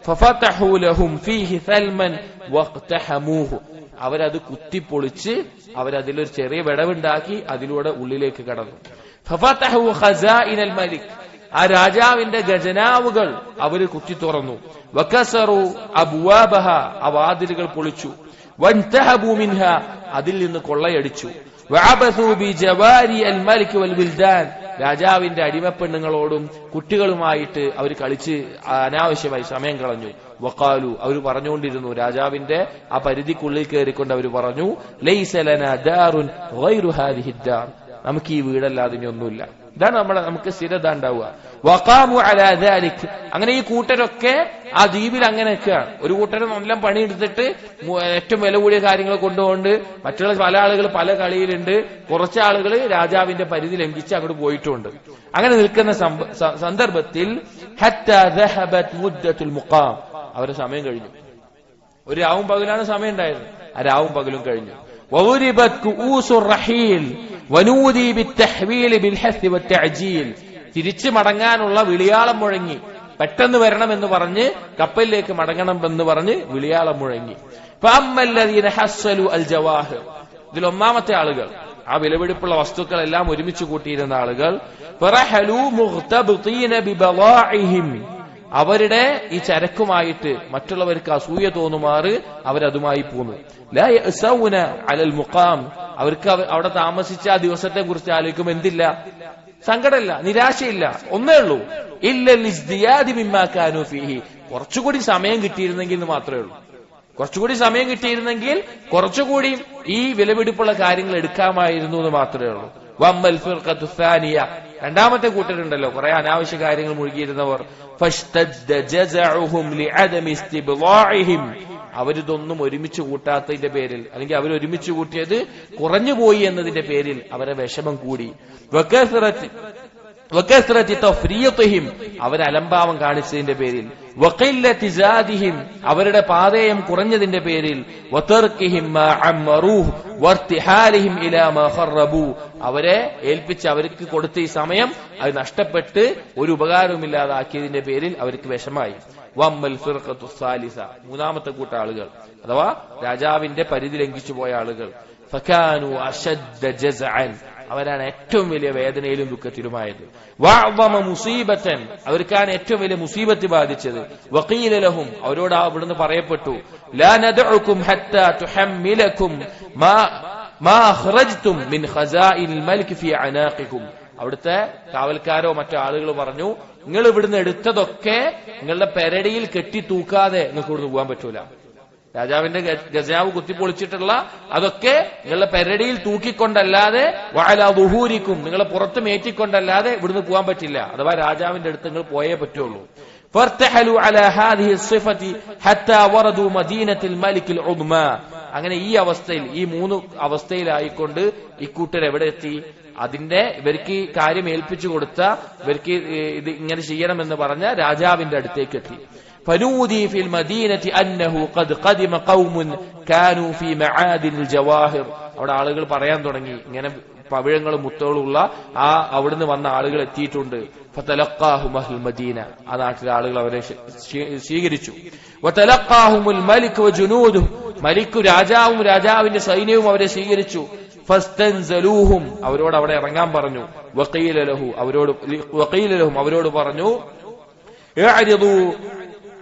ഫഫതഹു ലഹും ഫീഹി സൽമൻ വഖ്തഹമൂഹു, അവരത് കുത്തിപ്പൊളിച്ച് അവരതിലൊരു ചെറിയ വിടവുണ്ടാക്കി അതിലൂടെ ഉള്ളിലേക്ക് കടന്നു. ഫഫതഹു ഖസാഇനൽ മലിക്, ആ രാജാവിന്റെ ഖജനാവുകൾ അവര് കുത്തി തുറന്നു. വകസറു അബ്വാബഹ, ആ വാതിലുകൾ പൊളിച്ചു. വൻതഹബു മിൻഹ, അതിൽ നിന്ന് കൊള്ളയടിച്ചു. വഅബസു ബിജവാരി അൽ മലിക് വൽ വിൽദാൻ, രാജാവിന്റെ അടിമപ്പെണ്ണുങ്ങളോടും കുട്ടികളുമായിട്ട് അവർ കളിച്ച് അനാവശ്യമായി സമയം കളഞ്ഞു. വഖാലു, അവർ പറഞ്ഞുകൊണ്ടിരുന്നു, രാജാവിന്റെ ആ പരിധിക്കുള്ളിൽ കയറിക്കൊണ്ട് അവർ പറഞ്ഞു, ലൈസ ലനാ ദാറുൻ ഗൈറു ഹാദിഹി ദാർ, നമുക്ക് ഈ വീടല്ലാതെ ഇനി ഒന്നുമില്ല. ഇതാണ് നമുക്ക് സ്ഥിരത ഉണ്ടാവുക. വഖാമു അലാ ദാലിക്, അങ്ങനെ ഈ കൂട്ടരൊക്കെ ആ ദ്വീപിൽ അങ്ങനെയൊക്കെയാണ്. ഒരു കൂട്ടർ നല്ല പണിയെടുത്തിട്ട് ഏറ്റവും വില കൂടിയ കാര്യങ്ങൾ കൊണ്ടുകൊണ്ട്, മറ്റുള്ള പല ആളുകൾ പല കളിയിലുണ്ട്, കുറച്ച് ആളുകൾ രാജാവിന്റെ പരിധി ലംഘിച്ച് അങ്ങോട്ട് പോയിട്ടുണ്ട്. അങ്ങനെ നിൽക്കുന്ന സന്ദർഭത്തിൽ ഹത്താ ദഹബത് മുദ്ദത്തുൽ മുഖാം, അവരുടെ സമയം കഴിഞ്ഞു. ഒരു രാവും പകലാണ് സമയം ഉണ്ടായിരുന്നത്, ആ രാവും പകലും കഴിഞ്ഞു. വഉരിബത് കുഊസുർ റഹീൽ വനൂദി ബിത്തഹ്വീൽ ബിൽഹസ് വത്തഅജീൽ, തിരിച്ചു മടങ്ങാനുള്ള വിളിയാളം മുഴങ്ങി. പെട്ടെന്ന് വരണമെന്ന് പറഞ്ഞ് കപ്പലിലേക്ക് മടങ്ങണം എന്ന് പറഞ്ഞ് വിളിയാളം മുഴങ്ങി. ഫഅമ്മല്ലദീന ഹസ്സലു അൽ ജവാഹിർ, ഇതിൽ ഒന്നാമത്തെ ആളുകൾ, ആ വിലപിടിപ്പുള്ള വസ്തുക്കളെല്ലാം ഒരുമിച്ച് കൂട്ടിയിരുന്ന ആളുകൾ, ഫറഹലു മുഗ്തബിതീന ബിബളാഇഹിം, അവരുടെ ഈ ചരക്കുമായിട്ട് മറ്റുള്ളവർക്ക് അസൂയ തോന്നുമാറ് അവരതുമായി പോന്നു. ലാ യഅസൗന അലൽ മുഖാം, അവർക്ക് അവിടെ താമസിച്ച ആ ദിവസത്തെ കുറിച്ച് ആലോചിക്കുമ്പോൾ എന്തില്ല, സങ്കടമില്ല, നിരാശയില്ല, ഒന്നേ ഉള്ളൂ, ഇല്ലൽ ഇസ്തിയാദി മിമ്മാ കാനൂ ഫീഹി, കുറച്ചുകൂടി സമയം കിട്ടിയിരുന്നെങ്കിൽ എന്ന് മാത്രമേ ഉള്ളൂ. കുറച്ചുകൂടി സമയം കിട്ടിയിരുന്നെങ്കിൽ കുറച്ചുകൂടി ഈ വിലപിടിപ്പുള്ള കാര്യങ്ങൾ എടുക്കാമായിരുന്നു എന്ന് മാത്രമേ ഉള്ളൂ. വമ്മൽ ഫിർഖത്തു സാനിയ, രണ്ടാമത്തെ കൂട്ടരുണ്ടല്ലോ, കുറെ അനാവശ്യ കാര്യങ്ങൾ മുഴുകിയിരുന്നവർ, ഫഷ്തദ്ദ ജസഉഹും ലിഅദമി ഇസ്തിബ്ളാഇഹിം, അവരിതൊന്നും ഒരുമിച്ച് കൂട്ടാത്തതിന്റെ പേരിൽ, അല്ലെങ്കിൽ അവർ ഒരുമിച്ച് കൂട്ടിയത് കുറഞ്ഞുപോയി എന്നതിന്റെ പേരിൽ അവരെ വിഷമം കൂടി. വകസറത്ത് വകസ്റതി തഫ്രീതിഹിം അവർ അലംഭാവം കാണിച്ചതിന്റെ പേരിൽ, വഖില്ലതി സാദിഹിം അവരുടെ പാതയം കുറഞ്ഞതിന്റെ പേരിൽ, വതർകിഹിം മാ അമറൂഹ് വർതിഹാലിഹിം ഇലാ മാ ഖറബൂ അവരെ ഏൽപ്പിച്ച് അവർക്ക് കൊടുത്ത ഈ സമയം അത് നഷ്ടപ്പെട്ട് ഒരു ഉപകാരവുമില്ലാതാക്കിയതിന്റെ പേരിൽ അവർക്ക് വിഷമായി. വമ്മൽ ഫിർഖത്തു സാലിസ മൂന്നാമത്തെ കൂട്ട ആളുകൾ അഥവാ രാജാവിന്റെ പരിധി ലംഘിച്ചു പോയ ആളുകൾ, ഫകാനു അശദ്ദ ജസ്അൻ അവരാണ് ഏറ്റവും വലിയ വേദനയിലും ദുഃഖത്തിലുമായത്. വഅദമ മുസീബത്തൻ അവർക്കാണ് ഏറ്റവും വലിയ മുസീബത്ത് ബാധിച്ചത്. വഖീല ലഹും അവരോട് അവിടുന്ന് പറയപ്പെട്ടു, ലാ നദഉകും ഹത്താ തുഹമ്മിലകും മാ അഖ്റജ്തും മിൻ ഖസാഇനിൽ മൽക് ഫീ അനാഖികും അവിടുത്തെ കാവൽക്കാരോ മറ്റു ആളുകൾ പറഞ്ഞു, നിങ്ങൾ ഇവിടുന്ന് എടുത്തതൊക്കെ നിങ്ങളുടെ പെരടിയിൽ കെട്ടി തൂക്കാതെ നിങ്ങൾക്ക് ഇവിടുന്ന് പോകാൻ പറ്റൂല. രാജാവിന്റെ ഖജനാവ് കുത്തിപ്പൊളിച്ചിട്ടുള്ള അതൊക്കെ നിങ്ങളുടെ പെരടിയിൽ തൂക്കിക്കൊണ്ടല്ലാതെ വഅലാ ദുഹൂരിക്കും നിങ്ങളെ പുറത്ത് മേറ്റിക്കൊണ്ടല്ലാതെ ഇവിടുന്ന് പോകാൻ പറ്റില്ല. അഥവാ രാജാവിന്റെ അടുത്ത് നിങ്ങൾ പോയേ പറ്റുള്ളൂ. ഫർതഹലു അലാ ഹാദിഹി സിഫതി ഹത്താ വറദു മദീനത്തിൽ മലിക്കിൽ ഉദ്മ അങ്ങനെ ഈ അവസ്ഥയിൽ ഈ മൂന്ന് അവസ്ഥയിലായിക്കൊണ്ട് ഇക്കൂട്ടർ എവിടെ എത്തി? അതിന്റെ ഇവർക്ക് കാര്യം ഏൽപ്പിച്ചു കൊടുത്ത ഇവർക്ക് ഇത് ഇങ്ങനെ ചെയ്യണമെന്ന് പറഞ്ഞ രാജാവിന്റെ അടുത്തേക്ക് എത്തി. فنودي في المدينة أنه قد قدم قوم كانوا في معادن الجواهر അവിടെ ആളുകൾ പറയാൻ തുടങ്ങി, ഇങ്ങനെ പവിഴങ്ങളും മുത്തുകളുള്ള അവിടുന്ന് വന്ന ആളുകൾ എത്തിയിട്ടുണ്ട്. ഫതലഖാഹും അഹ്ലുൽ മദീന ആ നാട്ടിലെ ആളുകൾ അവരെ സ്വീകരിച്ചു. വതലഖാഹുൽ മലിക് വജുനൂദുഹു മലിക് രാജാവും രാജാവിന്റെ സൈന്യവും അവരെ സ്വീകരിച്ചു. ഫസ്തൻസലൂഹും അവരോട് അവിടെ ഇറങ്ങാൻ പറഞ്ഞു. വഖീല ലഹും അവരോട് പറഞ്ഞു, ഇഅ്രിദു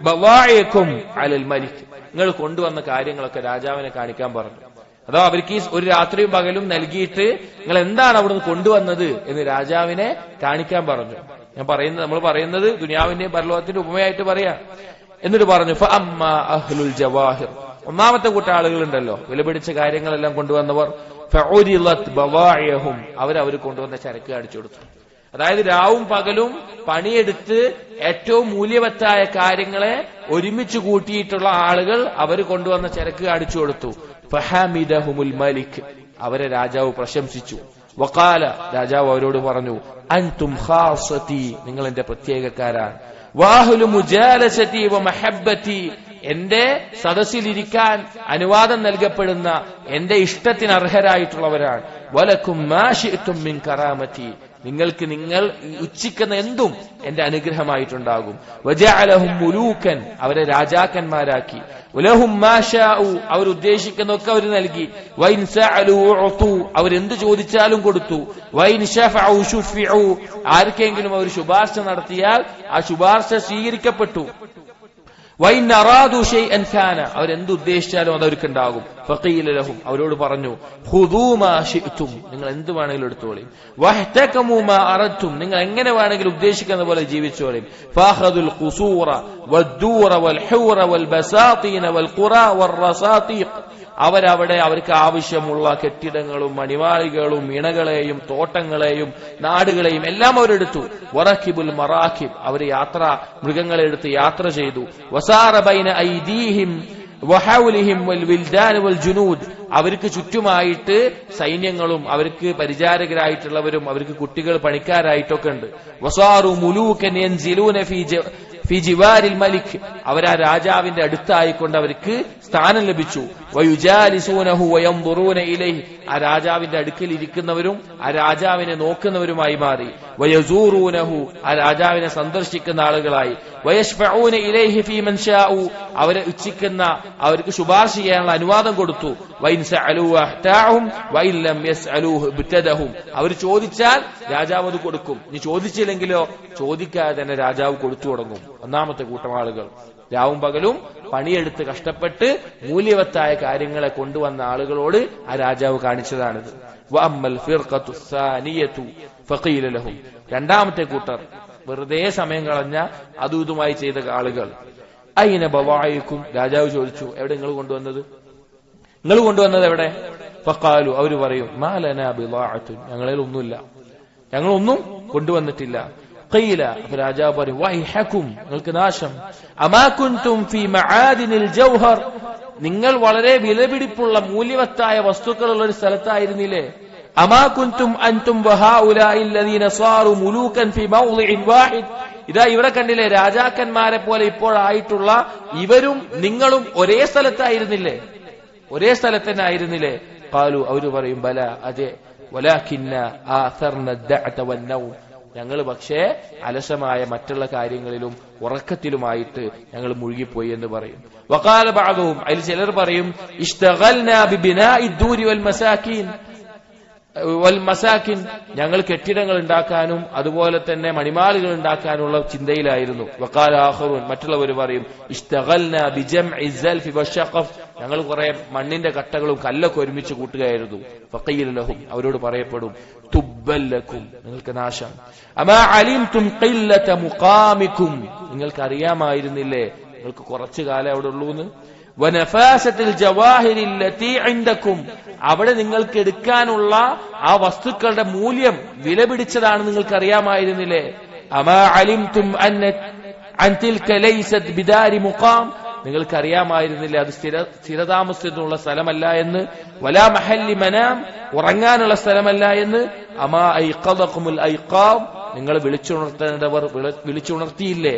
ബവാഇകും അലൽ മലിക് നിങ്ങൾ കൊണ്ടുവന്ന കാര്യങ്ങളൊക്കെ രാജാവിനെ കാണിക്കാൻ പറഞ്ഞു. അഥവാ അവർക്ക് ഒരു രാത്രിയും പകലും നൽകിയിട്ട് നിങ്ങൾ എന്താണ് അവിടുന്ന് കൊണ്ടുവന്നത് എന്ന് രാജാവിനെ കാണിക്കാൻ പറഞ്ഞു. നമ്മൾ പറയുന്നത് ദുനിയാവിന്റെയും പരലോകത്തിന്റെ ഉപമയായിട്ട് പറയാം. എന്നിട്ട് പറഞ്ഞു, ഫഅമ്മാ അഹ്ലുൽ ജവാഹിർ ഒന്നാമത്തെ കൂട്ട ആളുകളുണ്ടല്ലോ വിലപിടിച്ച കാര്യങ്ങളെല്ലാം കൊണ്ടുവന്നവർ, ഫഉരിളത് ബവാഇഹും അവർ കൊണ്ടുവന്ന ചരക്ക് കാണിച്ചു കൊടുത്തു. അതായത് രാവും പകലും പണിയെടുത്ത് ഏറ്റവും മൂല്യവത്തായ കാര്യങ്ങളെ ഒരുമിച്ച് കൂട്ടിയിട്ടുള്ള ആളുകൾ അവർ കൊണ്ടുവന്ന ചരക്ക് കാണിച്ചു കൊടുത്തു. ഫഹമിദഹുൽ മലിക് അവരെ രാജാവ് പ്രശംസിച്ചു. വഖാല രാജാവ് അവരോട് പറഞ്ഞു, അൻതും ഖാസതി നിങ്ങൾ എന്റെ പ്രത്യേകക്കാരാണ്. വാഹുലു മുജാലസതി വമഹബ്ബതി എന്റെ സദസ്സിലിരിക്കാൻ അനുവാദം നൽകപ്പെടുന്ന എന്റെ ഇഷ്ടത്തിന് അർഹരായിട്ടുള്ളവരാണ്. വലക്കും മാ ശിഅ്തും മിൻ കറാമതി നിങ്ങൾക്ക് നിങ്ങൾ ഇച്ഛിക്കുന്ന എന്തും എന്റെ അനുഗ്രഹമായിട്ടുണ്ടാകും. വജഅലഹും മുലൂകൻ അവരെ രാജാക്കന്മാരാക്കി. വലഹും മാ ശാഉ അവർ ഉദ്ദേശിക്കുന്നതൊക്കെ അവർ നൽകി. വൈൻ സഅലു ഉതു അവരെന്ത് ചോദിച്ചാലും കൊടുത്തു. വൈൻ ശഫഉ ശുഫിഉ ആർക്കെങ്കിലും അവർ ശുപാർശ നടത്തിയാൽ ആ ശുപാർശ സ്വീകരിക്കപ്പെട്ടു. വൈൻ അറാദു ഷൈഅൻ കാന അവരെന്ത് ഉദ്ദേശിച്ചാലും അത് അവർക്കുണ്ടാകും. ഫഖീല ലഹും അവരോട് പറഞ്ഞു, ഖുദൂ മാ ശിഅ്തും നിങ്ങൾ എന്ത് വേണമെങ്കിലും എടുത്തോളി. വഹ്തകമു മാ അറദ്തും നിങ്ങൾ എങ്ങനെ വേണമെങ്കിലും ഉദ്ദേശിക്കുന്ന പോലെ ജീവിച്ചോളി. ഫഅഖദുൽ ഖുസൂറ വദ്ദൂറ വൽഹൂറ വൽബസാതീന വൽഖുറാ വൽറസാതീഖ് അവരവിടെ അവർക്ക് ആവശ്യമുള്ള കെട്ടിടങ്ങളും മണിമാളികളും ഇണകളെയും തോട്ടങ്ങളെയും നാടുകളെയും എല്ലാം അവരെടുത്തു. വറക്കിബുൽ മറാക്കിബ് അവർ മൃഗങ്ങളെ എടുത്ത് യാത്ര ചെയ്തു. വസാറ ബൈന ഐദീഹിം വഹൗലിഹിം വൽ വിൽദാൻ വൽ ജുനൂദ് അവർക്ക് ചുറ്റുമായിട്ട് സൈന്യങ്ങളും അവർക്ക് പരിചാരകരായിട്ടുള്ളവരും അവർക്ക് കുട്ടികൾ പണിക്കാരായിട്ടൊക്കെ ഉണ്ട്. വസാറു മുലൂകൻ യൻസിലൂന ഫി ജിവാരിൽ മലിക് അവരാ രാജാവിന്റെ അടുത്തായിക്കൊണ്ട് അവർക്ക് സ്ഥാനം ലഭിച്ചു. വയുജാലിസൂനഹു വയൻദുറൂന ഇലൈഹി ആ രാജാവിന്റെ അടുക്കൽ ഇരിക്കുന്നവരും ആ രാജാവിനെ നോക്കുന്നവരുമായി മാറി. വയസൂറൂനഹു ആ രാജാവിനെ സന്ദർശിക്കുന്ന ആളുകളായി. വയശ്ഫഊന ഇലൈഹി ഫീ മൻ ശാഉ അവരെ ഇച്ഛിക്കുന്ന അവർക്ക് ശുപാർശ ചെയ്യാനുള്ള അനുവാദം കൊടുത്തു. വൈൻ സഅലൂ അഹ്താഹും വൈൻ ലം യസ്അലൂഹു ബിതദഹും അവർ ചോദിച്ചാൽ രാജാവ് അത് കൊടുക്കും. നീ ചോദിച്ചില്ലെങ്കിലോ ചോദിക്കാതെ തന്നെ രാജാവ് കൊടുത്തു തുടങ്ങും. ഒന്നാമത്തെ കൂട്ടം ആളുകൾ രാവും പകലും പണിയെടുത്ത് കഷ്ടപ്പെട്ട് മൂല്യവത്തായ കാര്യങ്ങളെ കൊണ്ടുവന്ന ആളുകളോട് ആ രാജാവ് കാണിച്ചതാണിത്. വഅമ്മൽ ഫിർഖത്തു സാനിയതു ഫഖീല ലഹും രണ്ടാമത്തെ കൂട്ടർ വെറുതെ സമയം കളഞ്ഞ അതും ഇതുമായി ചെയ്ത ആളുകൾ, അയിന ബവായിക്കും രാജാവ് ചോദിച്ചു, എവിടെ നിങ്ങൾ കൊണ്ടുവന്നത് എവിടെ? ഫഖാലു അവർ പറയും, മാലനാ ബിളാഅത്തുൻ ഞങ്ങളിൽ ഒന്നുമില്ല, ഞങ്ങളൊന്നും കൊണ്ടുവന്നിട്ടില്ല. ഖീല അപ്പോൾ രാജാവ് പറയും, വൈഹക്കും നിങ്ങൾക്ക് നാശം. അമാ കുൻതും ഫീ മആദിനിൽ ജൗഹർ നിങ്ങൾ വളരെ വിലപിടിപ്പുള്ള മൂല്യവത്തായ വസ്തുക്കളുള്ള ഒരു സ്ഥലത്തായിരുന്നില്ലേ? അമാ കുൻതും അൻതും വഹാഉലാഇ അല്ലദീന സാറു മുലൂകൻ ഫി മൗളിഇൻ വാഹിദ്. ഇതാ ഇവിടെ കണ്ടില്ലേ, രാജാക്കന്മാരെ പോലെ ഇപ്പോഴായിട്ടുള്ള ഇവരും നിങ്ങളും ഒരേ സ്ഥലത്തായിരുന്നില്ലേ, ഒരേ സ്ഥലത്ത് തന്നെ ആയിരുന്നില്ലേ? ഖാലു, അവര് പറയും, ബല, അതെ, വലാകിന്ന ആഥർന അദ്ദഅത വന്നൗം, ഞങ്ങൾ പക്ഷേ അലസമായ മറ്റുള്ള കാര്യങ്ങളിലും ഉറക്കത്തിലുമായിട്ട് ഞങ്ങൾ മുഴുകിപ്പോയി എന്ന് പറയും. വഖാല ബഅദുഹും, അതിൽ ചിലർ പറയും, ഇഷ്തഗൽനാ ബിബിനാഇ ദൂരി വൽ മസാകിൻ, ഞങ്ങൾ കെട്ടിടങ്ങൾ ഉണ്ടാക്കാനും അതുപോലെ തന്നെ മണിമാളികൾ ഉണ്ടാക്കാനുള്ള ചിന്തയിലായിരുന്നു. വഖാല ആഖറൂൻ, മറ്റുള്ളവർ പറയും, ഇഷ്തഗൽനാ ബിജംഇ സൽഫി വശഖഫ്, ഞങ്ങൾ കുറെ മണ്ണിന്റെ കട്ടകളും കല്ലൊക്കെ ഒരുമിച്ച് കൂട്ടുകയായിരുന്നു. ഫഖീല ലഹും, അവരോട് പറയപ്പെടും, തുബ്ബൽ ലക്കും, നിങ്ങൾക്ക് നാശം. അമാ അലിംതും ഖില്ലത മുഖാമികും, നിങ്ങൾക്ക് അറിയാമായിരുന്നില്ലേ നിങ്ങൾക്ക് കുറച്ചു കാലം അവിടെ ഉള്ളൂന്ന്. വനഫാസത്തിൽ ജവാഹിരിൽ ലതീ ഇൻദകും, അവിടെ നിങ്ങൾക്ക് എടുക്കാനുള്ള ആ വസ്തുക്കളുടെ മൂല്യം വില പിടിച്ചതാണ് നിങ്ങൾക്ക് അറിയാമായിരുന്നില്ലേ. അമാ അലിംതും അൻ തിൽക ലൈസത് ബിദാരി മുഖാം, നിങ്ങൾക്ക് അറിയാമായിരുന്നില്ല അത് സ്ഥിരതാമസത്തിനുള്ള സ്ഥലമല്ല എന്ന്. വലാ മഹല്ലി മനാം, ഉറങ്ങാനുള്ള സ്ഥലമല്ല എന്ന്. അമാ ഐഖദകുമുൽ ഐഖാം, നിങ്ങൾ വിളിച്ചുണർത്തേണ്ടവർ വിളിച്ചുണർത്തിയില്ലേ.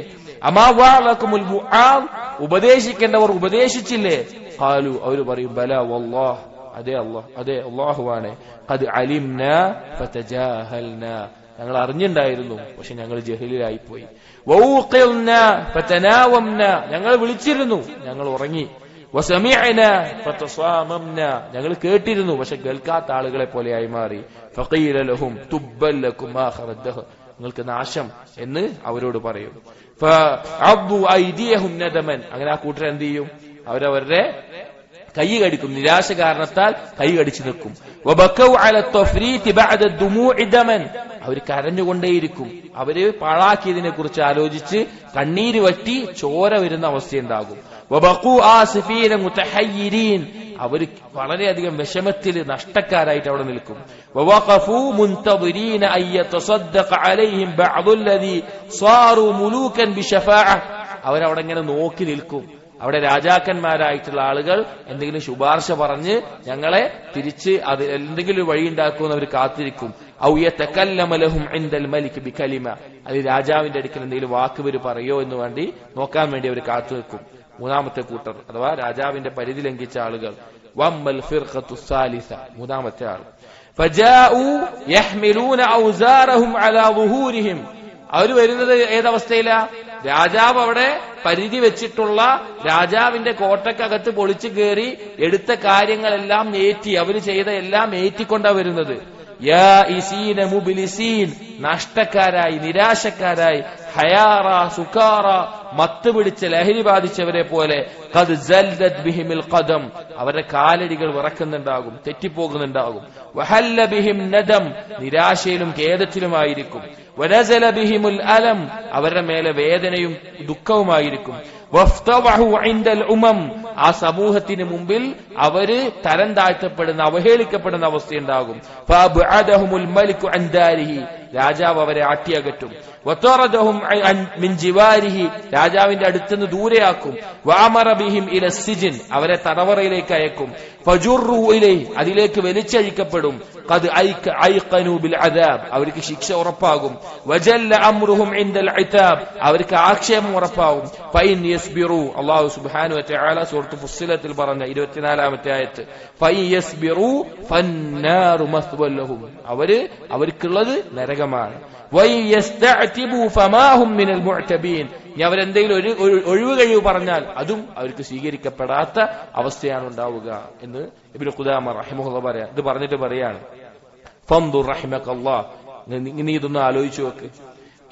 അമാ വഅലകുമുൽ മുആം, ഉപദേശിക്കേണ്ടവർ ഉപദേശിച്ചില്ലേ. ഖാലു, അവർ പറയും, ബല വല്ലാഹ്, അതെ അല്ലാഹ്, അതെ അല്ലാഹുവാണ്. ഖദ് അലിംനാ ഫതജാഹൽനാ, ഞങ്ങൾ അറിഞ്ഞിട്ടുണ്ടായിരുന്നു പക്ഷെ ഞങ്ങൾ ജഹലിലായിപ്പോയി. വൗഖിൽനാ ഫതനാവംനാ, ഞങ്ങൾ വിളിച്ചിരുന്നു ഞങ്ങൾ ഉറങ്ങി. വസമിഅനാ ഫതസാമംനാ, ഞങ്ങൾ കേട്ടിരുന്നു പക്ഷെ കേൾക്കാത്ത ആളുകളെ പോലെയായി മാറി. ഫഖീല ലഹും തുബ്ബൽ ലക്കും ആഖിറദ്ദഹ്, നിങ്ങൾക്ക് നാശം എന്ന് അവരോട് പറയും. ഫഅബ്ദു ഐദിയഹും നദമൻ, അങ്ങനെ ആ കൂട്ടർ എന്ത് ചെയ്യും, അവരവരുടെ കൈ കടിക്കും, നിരാശ കാരണത്താൽ കൈ കടിച്ചു നിൽക്കും. വബകൗ അല തഫ്രീതി ബഅദ ദുമൂഇ ദമൻ, അവർ കരഞ്ഞുകൊണ്ടേയിരിക്കും. അവര് പാഴാക്കിയതിനെ കുറിച്ച് ആലോചിച്ച് കണ്ണീര് വറ്റി ചോര വരുന്ന അവസ്ഥയുണ്ടാകും. വബഖു ആസിഫീന മുതഹയ്യിരീൻ, അവർ വളരെയധികം വിഷമത്തിൽ നഷ്ടക്കാരായിട്ട് അവിടെ നിൽക്കും. വവഖഫു മുൻതദിരീന അയ്യതസദ്ദഖ അലൈഹിം ബഅദുല്ലദീ സാറു മുലൂകൻ ബിശഫാഅ, അവരവിടെ ഇങ്ങനെ നോക്കി നിൽക്കും. അവിടെ രാജാക്കന്മാരായിട്ടുള്ള ആളുകൾ എന്തെങ്കിലും ശുപാർശ പറഞ്ഞ് ഞങ്ങളെ തിരിച്ച് അത് എന്തെങ്കിലും വഴി ഉണ്ടാക്കുമെന്ന് അവർ കാത്തിരിക്കും. ഔ യതകല്ലമ ലഹും ഇൻദൽ മലിക് ബികലിമ, അത് രാജാവിന്റെ അടുക്കൽ എന്തെങ്കിലും വാക്കുവർ പറയോ എന്ന് വേണ്ടി നോക്കാൻ വേണ്ടി അവർ കാത്തു നിൽക്കും. മൂന്നാമത്തെ കൂട്ടർ അഥവാ രാജാവിന്റെ പരിധി ലംഘിച്ച ആളുകൾ. വമ്മൽ ഫിർഖത്തു സാലിസ, മൂന്നാമത്തെ ആൾ. ഫജാഉ യഹ്മിലൂന ഔസാറഹും അലാ ളുഹൂരിഹിം, അവർ വരുന്നത് ഏതവസ്ഥയിലാ, രാജാവ് അവിടെ പരിധി വെച്ചിട്ടുള്ള രാജാവിന്റെ കോട്ടക്കകത്ത് പൊളിച്ചു കയറി എടുത്ത കാര്യങ്ങളെല്ലാം ഏറ്റി, അവര് ചെയ്ത എല്ലാം ഏറ്റിക്കൊണ്ടാ വരുന്നത്. യാഇസീന മുബ്ലിസീൻ, നഷ്ടക്കാരായി നിരാശക്കാരായി, ഹയാറ സുകാറ, മത്ത് പിടിച്ച ലഹരി ബാധിച്ചവരെ പോലെ. ഖദ് സൽദത് ബിഹിമിൽ ഖദം, അവരുടെ കാലടികൾ വിറക്കുന്നുണ്ടാകും, തെറ്റിപ്പോകുന്നുണ്ടാകും. വഹല്ല ബിഹിം നദം, നിരാശയിലും ഖേദത്തിലുമായിരിക്കും. വനസല ബിഹിമുൽ അലം, അവരുടെ മേലെ വേദനയും ദുഃഖവുമായിരിക്കും. വഫ്തവഹു ഇൻദൽ ഉമം, ആ സമൂഹത്തിന് മുമ്പിൽ അവര് തരം താഴ്ത്തപ്പെടുന്ന അവഹേളിക്കപ്പെടുന്ന അവസ്ഥയുണ്ടാകും. ഫഅബ്അദഹുൽ മലികു അൻ ദാരിഹി, രാജാവ് അവരെ ആട്ടിയകറ്റും. വതറദഹും മിൻ ജിവാരിഹി, രാജാവിന്റെ അടുത്തുനിന്ന് ദൂരെയാക്കും. വഅമറ ബിഹിം ഇല സിജിൻ, അവരെ തടവറയിലേക്ക് അയക്കും. ഫജുറു ഇലൈഹി, അതിലേക്ക് വലിച്ചഴിക്കപ്പെടും. ഖദ് ഐഖനു ബിൽ അദാബ്, അവർക്ക് ശിക്ഷ ഉറപ്പാകും. വജല്ല അംറുഹും ഇൻദൽ ഇതാബ്, അവർക്ക് ആക്ഷേപം ഉറപ്പാകും. ഫൈൻ യസ്ബിറു, അല്ലാഹു സുബ്ഹാനഹു വ തആല സൂറത്ത് ഫുസ്സിലത്തിൽ പറഞ്ഞ 24ാമത്തെ ആയത്ത്, ഫൈൻ യസ്ബിറു ഫന്നാറു മസ്വൽ ലഹും, അവർക്കുള്ളത് നരകമാണ്. വൈ യസ്തഅതിബു ഫമാഹും മിനൽ മുഅ്തബീൻ, ഇനി അവരെന്തെങ്കിലും ഒരു ഒഴിവ് കഴിവ് പറഞ്ഞാൽ അതും അവർക്ക് സ്വീകരിക്കപ്പെടാത്ത അവസ്ഥയാണ് ഉണ്ടാവുക എന്ന് ഇബ്നു ഖുദാമ റഹിമഹുല്ലാഹ് പറയാ. ഇത് പറഞ്ഞിട്ട് പറയാണ്, ഫൻദുർ റഹിമകല്ലാഹ്, നീ ഇതൊന്ന് ആലോചിച്ചു നോക്ക്.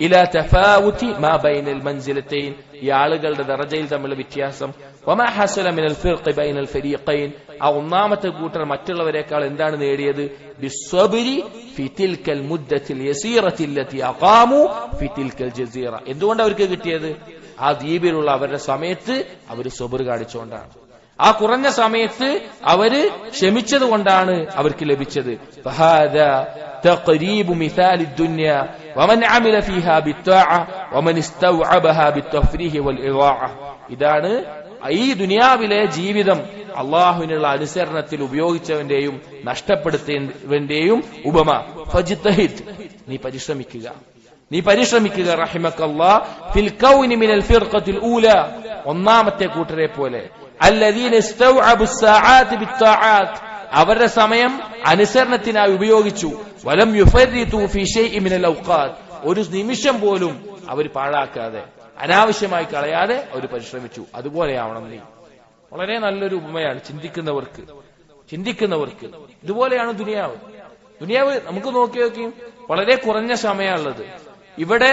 ഇലാ തഫാവുതി മാ ബൈനൽ മൻസിലതൈൻ, ഈ ആളുകളുടെ ദറജയിൽ തമ്മിലുള്ള വ്യത്യാസം. വമാ ഹസല മിനൽ ഫിർഖി ബൈനൽ ഫരീഖൈൻ, ആ ഒന്നാമത്തെ കൂട്ടർ മറ്റുള്ളവരെക്കാൾ എന്താണ് നേടിയത്? ബിസ്സബ്രി ഫി തിൽകൽ മുദ്ദത്തിൽ യസീറത്തി അല്ലതി അഖാമു ഫി തിൽകൽ ജസീറ, എന്തുകൊണ്ട് അവർക്ക് കിട്ടിയത്? ആ ദ്വീപിലുള്ള അവരുടെ സമയത്ത് അവർ സബർ കാണിച്ചുകൊണ്ടാണ്. ആ കുറഞ്ഞ സമയത്ത് അവര് ക്ഷമിച്ചത് കൊണ്ടാണ് അവർക്ക് ലഭിച്ചത്. ഫഹാദാ തഖരീബു മിസാലി ദുനിയ വമൻ അമില ഫീഹാ ബിത്വാഅ വമൻ ഇസ്തവഅബഹാ ബിത്തഫ്രീഹി വൽ ഇളാഅ, ഇതാണ് ഈ ദുനിയാവിലെ ജീവിതം. അള്ളാഹുവിനുള്ള അനുസരണത്തിൽ ഉപയോഗിച്ചവന്റെയും നഷ്ടപ്പെടുത്തിയവന്റെയും ഉപമ. ഫജ്തഹിദ്, നീ പരിശ്രമിക്കുക റഹിമക്കല്ലാഹ് ഫിൽ കൗനി മിനൽ ഫിർഖത്തിൽ ഊല, ഒന്നാമത്തെ കൂട്ടരെ പോലെ. അല്ലദീന ഇസ്തൗഅബു സ്സാആത്ത് ബിത്താആത്ത്, അവരുടെ സമയം അനുസരണത്തിനായി ഉപയോഗിച്ചു. വലം യുഫർരിതു ഫീ ശൈഇ മിനൽ ഔഖാത്ത്, ഒരു നിമിഷം പോലും അവർ പാഴാക്കാതെ അനാവശ്യമായി കളയാതെ അവർ പരിശ്രമിച്ചു. അതുപോലെയാവണം നീ. വളരെ നല്ലൊരു ഉപമയാണ് ചിന്തിക്കുന്നവർക്ക്. ഇതുപോലെയാണ് ദുനിയാവ് നമുക്ക് നോക്കിയും വളരെ കുറഞ്ഞ സമയമുള്ളത്. ഇവിടെ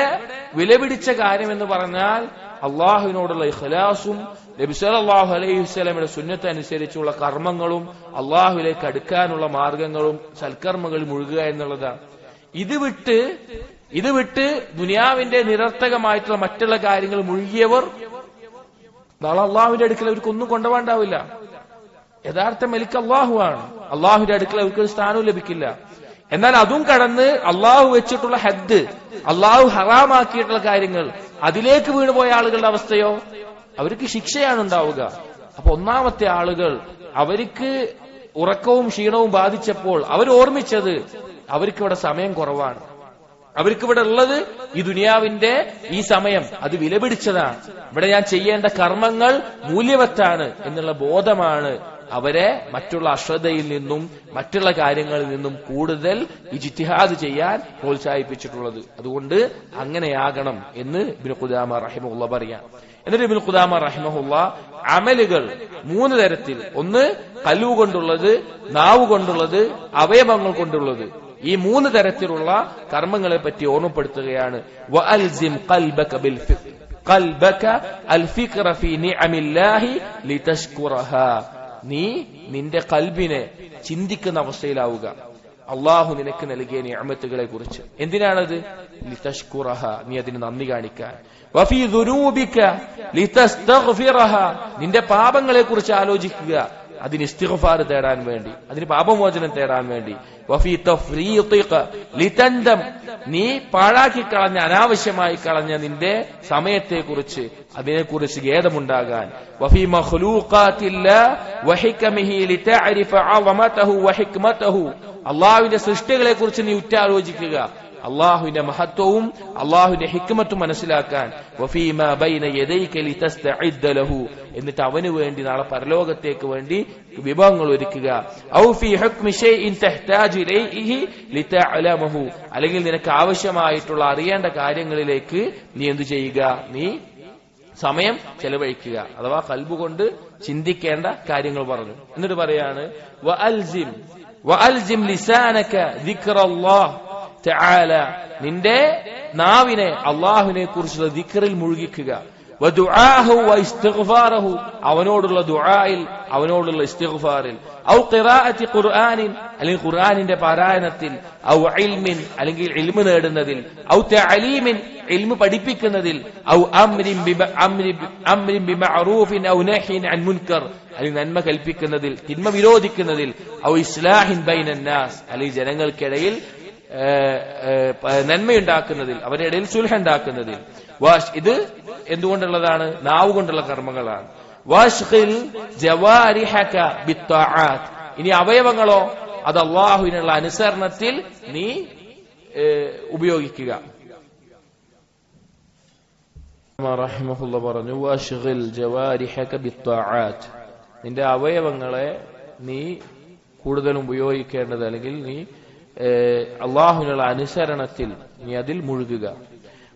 വിലപിടിച്ച കാര്യം എന്ന് പറഞ്ഞാൽ അള്ളാഹുവിനോടുള്ള ഇഖ്ലാസും നബി സല്ലല്ലാഹു അലൈഹി വസല്ലമയുടെ സുന്നത്ത് അനുസരിച്ചുള്ള കർമ്മങ്ങളും അള്ളാഹുവിലേക്ക് അടുക്കാനുള്ള മാർഗങ്ങളും സൽക്കർമ്മങ്ങളിൽ മുഴുകുക എന്നുള്ളതാണ്. ഇത് വിട്ട് ദുനിയാവിന്റെ നിരർത്ഥകമായിട്ടുള്ള മറ്റുള്ള കാര്യങ്ങൾ മുഴുകിയവർ നാളെ അള്ളാഹുവിന്റെ അടുക്കൽ അവർക്കൊന്നും കൊണ്ടുപോകാണ്ടാവില്ല. യഥാർത്ഥ മലിക് അള്ളാഹുവാണ്. അള്ളാഹുവിന്റെ അടുക്കൽ അവർക്ക് സ്ഥാനവും ലഭിക്കില്ല. എന്നാൽ അതും കടന്ന് അള്ളാഹു വെച്ചിട്ടുള്ള ഹദ്ദ്, അള്ളാഹു ഹറാമാക്കിയിട്ടുള്ള കാര്യങ്ങൾ, അതിലേക്ക് വീണുപോയ ആളുകളുടെ അവസ്ഥയോ അവർക്ക് ശിക്ഷയാണ് ഉണ്ടാവുക. അപ്പൊ ഒന്നാമത്തെ ആളുകൾ അവർക്ക് ഉറക്കവും ക്ഷീണവും ബാധിച്ചപ്പോൾ അവർ ഓർമ്മിച്ചത് അവർക്കിവിടെ സമയം കുറവാണ്. അവർക്കിവിടെ ഉള്ളത് ഈ ദുനിയാവിന്റെ ഈ സമയം അത് വിലപിടിച്ചതാണ്. ഇവിടെ ഞാൻ ചെയ്യേണ്ട കർമ്മങ്ങൾ മൂല്യവത്താണ് എന്നുള്ള ബോധമാണ് അവരെ മറ്റുള്ള അശ്രദ്ധയിൽ നിന്നും മറ്റുള്ള കാര്യങ്ങളിൽ നിന്നും കൂടുതൽ ഇജ്തിഹാദ് ചെയ്യാൻ പ്രോത്സാഹിപ്പിച്ചിട്ടുള്ളത്. അതുകൊണ്ട് അങ്ങനെയാകണം എന്ന് ഇബ്നു ഖുദാമ റഹിമഹുല്ലാഹ് പറയാം. എന്നിട്ട് ഇബ്നു ഖുദാമ റഹിമഹുല്ലാഹ് അമലുകൾ 3 തരത്തിൽ, ഒന്ന് ഖൽബ് കൊണ്ടുള്ളത്, നാവ് കൊണ്ടുള്ളത്, അവയവങ്ങൾ കൊണ്ടുള്ളത്, ഈ 3 തരത്തിലുള്ള കർമ്മങ്ങളെ പറ്റി ഓർമ്മപ്പെടുത്തുകയാണ്. വഅൽസിം ഖൽബക അൽഫിക്ര ഫീ നിഅമില്ലാഹി ലിതശ്കുറഹാ, നീ നിന്റെ ഖൽബിനെ ചിന്തിക്കുന്ന അവസ്ഥയിലാവുക അള്ളാഹു നിനക്ക് നൽകിയ നിഅമത്തുകളെ കുറിച്ച്. എന്തിനാണത്? ലിതശ്കുറഹ, നീ അതിന് നന്ദി കാണിക്കാൻ. വഫീ ദുനൂബിക ലിതസ്തഗ്ഫിറഹ, നിന്റെ പാപങ്ങളെ കുറിച്ച് ആലോചിക്കുക, അതിന് ഇസ്തിഗ്ഫാർ തേടാൻ വേണ്ടി, അതിന് പാപമോചനം തേടാൻ വേണ്ടി. വഫീ തഫ്രീഖിക ലിതൻദം, നീ പാഴാക്കി കളഞ്ഞ, അനാവശ്യമായി കളഞ്ഞ നിന്റെ സമയത്തെക്കുറിച്ച്, അതിനെക്കുറിച്ച് ഖേദമുണ്ടാകാൻ. വഫീ മഖ്ലൂഖാത്തില്ലാഹി വഹികമിഹി ലിതഅരിഫ അളമതഹു വഹിക്മതഹു, അല്ലാഹുവിന്റെ സൃഷ്ടികളെ കുറിച്ച് നീ ഉറ്റാലോചിക്കുക, അള്ളാഹുവിന്റെ മഹത്വവും അള്ളാഹുവിന്റെ ഹിക്മത്തും മനസ്സിലാക്കാൻ. വഫീമാ ബൈന യദൈക ലിതസ്തഇദ്ദ ലഹു, എന്നിട്ട് അവന് വേണ്ടി നാളെ പരലോകത്തേക്ക് വേണ്ടി വിഭവങ്ങൾ ഒരുക്കുക. ഔ ഫീ ഹുക്മി ശൈഇൻ തഹ്താജു ഇലൈഹി ലിതഅലമഹു, അല്ലെങ്കിൽ നിനക്ക് ആവശ്യമായിട്ടുള്ള അറിയേണ്ട കാര്യങ്ങളിലേക്ക് നീ എന്തു ചെയ്യുക? നീ സമയം ചെലവഴിക്കുക. അഥവാ ഖൽബ് കൊണ്ട് ചിന്തിക്കേണ്ട കാര്യങ്ങൾ പറഞ്ഞു. എന്നിട്ട് പറയാണ് വഅൽസിം ലിസാനക ദിക്റല്ലാഹ് തആല, നിന്റെ നാവിനെ അള്ളാഹുവിനെ കുറിച്ചുള്ള ദിക്റിൽ മുഴുകിക്കുക. വദുആഹു വഇസ്തിഗ്ഫാറഹു, അവനോടുള്ള ദുആയിൽ, അവനോടുള്ള ഇസ്തിഗ്ഫാറിൽ. ഔ ഖിറാഅത്തി ഖുർആനിൻ, അല്ലെങ്കിൽ ഖുർആനിന്റെ പാരായണത്തിൽ. ഔ ഇൽമിൻ, അല്ലെങ്കിൽ ഇൽമു നേടുന്നതിൽ. ഔ തഅലീമിൻ, ഇൽമു പഠിപ്പിക്കുന്നതിൽ. ഔ അംരിൻ ബിമഅറൂഫിൻ ഔ നഹ്യിൻ അൻ മുൻകർ, അല്ലെങ്കിൽ നന്മ കൽപ്പിക്കുന്നതിൽ, തിന്മ വിരോധിക്കുന്നതിൽ. ഔ ഇസ്ലാഹിൻ ബൈനൻ നാസ്, അല്ലെങ്കിൽ ജനങ്ങൾക്കിടയിൽ നന്മയുണ്ടാക്കുന്നതിൽ, അവരുടെ ഇടയിൽ സുൽഹ് ഉണ്ടാക്കുന്നതിൽ. ഇത് എന്തുകൊണ്ടുള്ളതാണ്? നാവ് കൊണ്ടുള്ള കർമ്മങ്ങളാണ്. വഷ്ഖിൽ ജവാരിഹക ബിത്താആത്ത്, ഇനി അവയവങ്ങളോ, അത് അല്ലാഹുവിനുള്ള അനുസരണത്തിൽ നീ ഉപയോഗിക്കുക. റഹിമഹുല്ലാഹ് പറഞ്ഞു, വഷ്ഖിൽ ജവാരിഹക ബിത്താആത്ത്, നിന്റെ അവയവങ്ങളെ നീ കൂടുതലും ഉപയോഗിക്കേണ്ടത്, അല്ലെങ്കിൽ നീ അള്ളാഹുവിനുള്ള അനുസരണത്തിൽ നീ അതിൽ മുഴുകുക.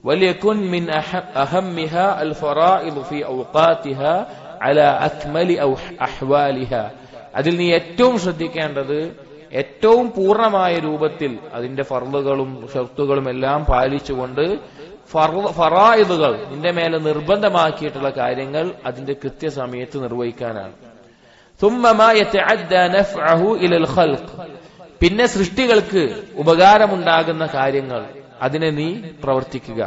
വലിയകുൻ മിൻ അഹമ്മിഹാ അൽ ഫറായിദ് ഫീ ഔഖാതിഹാ അലാ അക്മലി അഹ്വാലിഹാ, അതിൽ നീ ഏറ്റവും ശ്രദ്ധിക്കേണ്ടത് ഏറ്റവും പൂർണ്ണമായ രൂപത്തിൽ അതിന്റെ ഫർളുകളും ഷർത്തുകളും എല്ലാം പാലിച്ചുകൊണ്ട് ഫറായിദുകൾ, നിന്റെ മേലെ നിർബന്ധമാക്കിയിട്ടുള്ള കാര്യങ്ങൾ അതിന്റെ കൃത്യസമയത്ത് നിർവഹിക്കാനാണ്. ثم ما يتعدى نفعه الى الخلق, പിന്നെ സൃഷ്ടികൾക്ക് ഉപകാരമുണ്ടാകുന്ന കാര്യങ്ങൾ അതിനെ നീ പ്രവർത്തിക്കുക.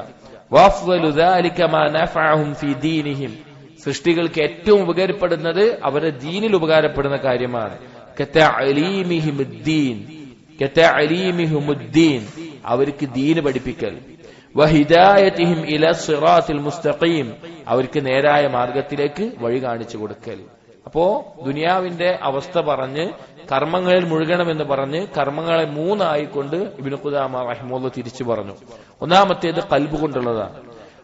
വഅഫ്ളു ദാലിക മാ നഫഅഹും ഫീ ദീനിഹിം, സൃഷ്ടികൾക്ക് ഏറ്റവും ഉപകാരപ്പെടുന്നത് അവരുടെ ദീനിൽ ഉപകാരപ്പെടുന്ന കാര്യമാണ്. കതഅലീമിഹിമുദ്ദീൻ, അവർക്ക് ദീന് പഠിപ്പിക്കൽ. വഹിദായതിഹിം ഇലാ സിറാത്തിൽ മുസ്തഖീം, അവർക്ക് നേരായ മാർഗത്തിലേക്ക് വഴി കാണിച്ചു കൊടുക്കൽ. അപ്പോ ദുനിയാവിന്റെ അവസ്ഥ പറഞ്ഞ് കർമ്മങ്ങളിൽ മുഴുകണമെന്ന് പറഞ്ഞ് കർമ്മങ്ങളെ 3 ആയിക്കൊണ്ട് ഇബ്നു ഖുദാമ റഹിമഹുല്ലാഹ് തിരിച്ചു പറഞ്ഞു. ഒന്നാമത്തേത് ഖൽബ് കൊണ്ടുള്ളതാണ്.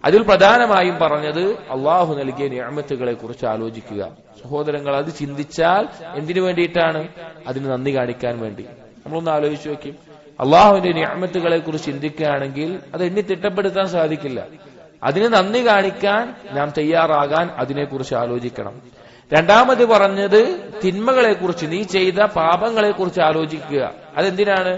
അതിൽ പ്രധാനമായും പറഞ്ഞത് അള്ളാഹു നൽകിയ നിഅമത്തുകളെ കുറിച്ച് ആലോചിക്കുക. സഹോദരങ്ങൾ, അത് ചിന്തിച്ചാൽ എന്തിനു വേണ്ടിയിട്ടാണ്? അതിന് നന്ദി കാണിക്കാൻ വേണ്ടി. നമ്മളൊന്ന് ആലോചിച്ചു നോക്കി. അള്ളാഹുവിന്റെ നിഅമത്തുകളെ കുറിച്ച് ചിന്തിക്കുകയാണെങ്കിൽ അത് എണ്ണി തിട്ടപ്പെടുത്താൻ സാധിക്കില്ല. അതിന് നന്ദി കാണിക്കാൻ നാം തയ്യാറാകാൻ അതിനെക്കുറിച്ച് ആലോചിക്കണം. രണ്ടാമത് പറഞ്ഞത് തിന്മകളെ കുറിച്ച്, നീ ചെയ്ത പാപങ്ങളെ കുറിച്ച് ആലോചിക്കുക. അതെന്തിനാണ്?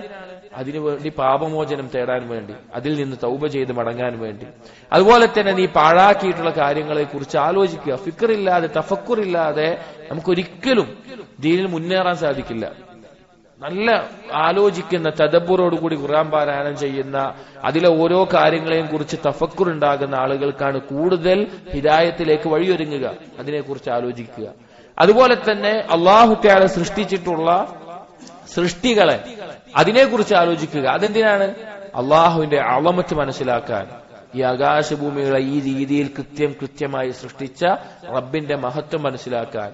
അതിനുവേണ്ടി പാപമോചനം തേടാൻ വേണ്ടി, അതിൽ നിന്ന് തൗബ ചെയ്ത് മടങ്ങാൻ വേണ്ടി. അതുപോലെ തന്നെ നീ പാഴാക്കിയിട്ടുള്ള കാര്യങ്ങളെ കുറിച്ച് ആലോചിക്കുക. ഫിക്റില്ലാതെ, തഫക്കുറില്ലാതെ നമുക്കൊരിക്കലും ദീനിൽ മുന്നേറാൻ സാധിക്കില്ല. നല്ല ആലോചിക്കുന്ന, തദബ്ബുറോടുകൂടി ഖുർആൻ പാരായണം ചെയ്യുന്ന, അതിലെ ഓരോ കാര്യങ്ങളെയും കുറിച്ച് തഫക്കുറുണ്ടാകുന്ന ആളുകൾക്കാണ് കൂടുതൽ ഹിദായത്തിലേക്ക് വഴിയൊരുങ്ങുക. അതിനെക്കുറിച്ച് ആലോചിക്കുക. അതുപോലെ തന്നെ അല്ലാഹു തആല സൃഷ്ടിച്ചിട്ടുള്ള സൃഷ്ടികളെ, അതിനെക്കുറിച്ച് ആലോചിക്കുക. അതെന്തിനാണ്? അള്ളാഹുവിന്റെ അളമത്ത് മനസ്സിലാക്കാൻ. ഈ ആകാശഭൂമികളെ ഈ രീതിയിൽ കൃത്യമായി സൃഷ്ടിച്ച റബ്ബിന്റെ മഹത്വം മനസ്സിലാക്കാൻ,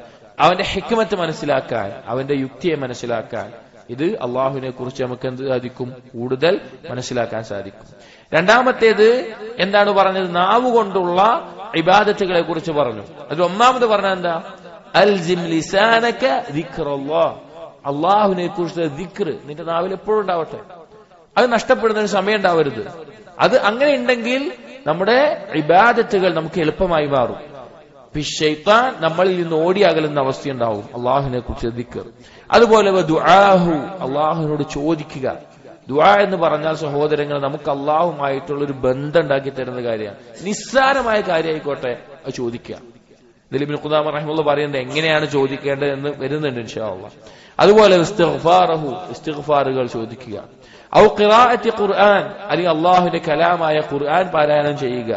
അവന്റെ ഹിക്മത്ത് മനസ്സിലാക്കാൻ, അവന്റെ യുക്തിയെ മനസ്സിലാക്കാൻ. ഇത് അള്ളാഹുവിനെ കുറിച്ച് നമുക്ക് എന്ത് സാധിക്കും? കൂടുതൽ മനസ്സിലാക്കാൻ സാധിക്കും. രണ്ടാമത്തേത് എന്താണ് പറഞ്ഞത്? നാവ് കൊണ്ടുള്ള ഇബാദത്തുകളെ കുറിച്ച് പറഞ്ഞു. അതിൽ ഒന്നാമത് പറഞ്ഞത് എന്താ? അൽസിം ലിസാനക ദിക്റല്ലാഹ്. അള്ളാഹുവിനെ കുറിച്ച് ദിക്ർ നിന്റെ നാവിൽ എപ്പോഴും ഉണ്ടാവട്ടെ. അത് നഷ്ടപ്പെടുന്നതിന് സമയം ഉണ്ടാവരുത്. അത് അങ്ങനെ ഉണ്ടെങ്കിൽ നമ്മുടെ ഇബാദത്തുകൾ നമുക്ക് എളുപ്പമായി മാറും. ശൈത്താൻ നമ്മളിൽ നിന്ന് ഓടി അകലുന്ന അവസ്ഥയുണ്ടാവും. അള്ളാഹുവിനെ കുറിച്ച് ദിക്ർ. അതുപോലെ ദുആഹു, അള്ളാഹുവിനോട് ചോദിക്കുക. ദുആ എന്ന് പറഞ്ഞാൽ സഹോദരങ്ങൾ, നമുക്ക് അള്ളാഹുമായിട്ടുള്ള ഒരു ബന്ധം ഉണ്ടാക്കി തരുന്ന കാര്യമാണ്. നിസ്സാരമായ കാര്യമായിക്കോട്ടെ, അത് ചോദിക്കുക. ഇതിൽ ഇബ്നു ഖുദാമ റഹിമഹുല്ലാഹ് പറയുന്നത് എങ്ങനെയാണ് ചോദിക്കേണ്ടത് എന്ന് വരുന്നുണ്ട് ഇൻഷാ അല്ലാഹ്. അതുപോലെ ഇസ്തിഗ്ഫാറഹു, ഇസ്തിഗ്ഫാറുകൾ ചോദിക്കുക. ഔ ഖിറാഅത്തി ഖുർആൻ, അല്ലെങ്കിൽ അള്ളാഹുവിന്റെ കലാമായ ഖുർആൻ പാരായണം ചെയ്യുക.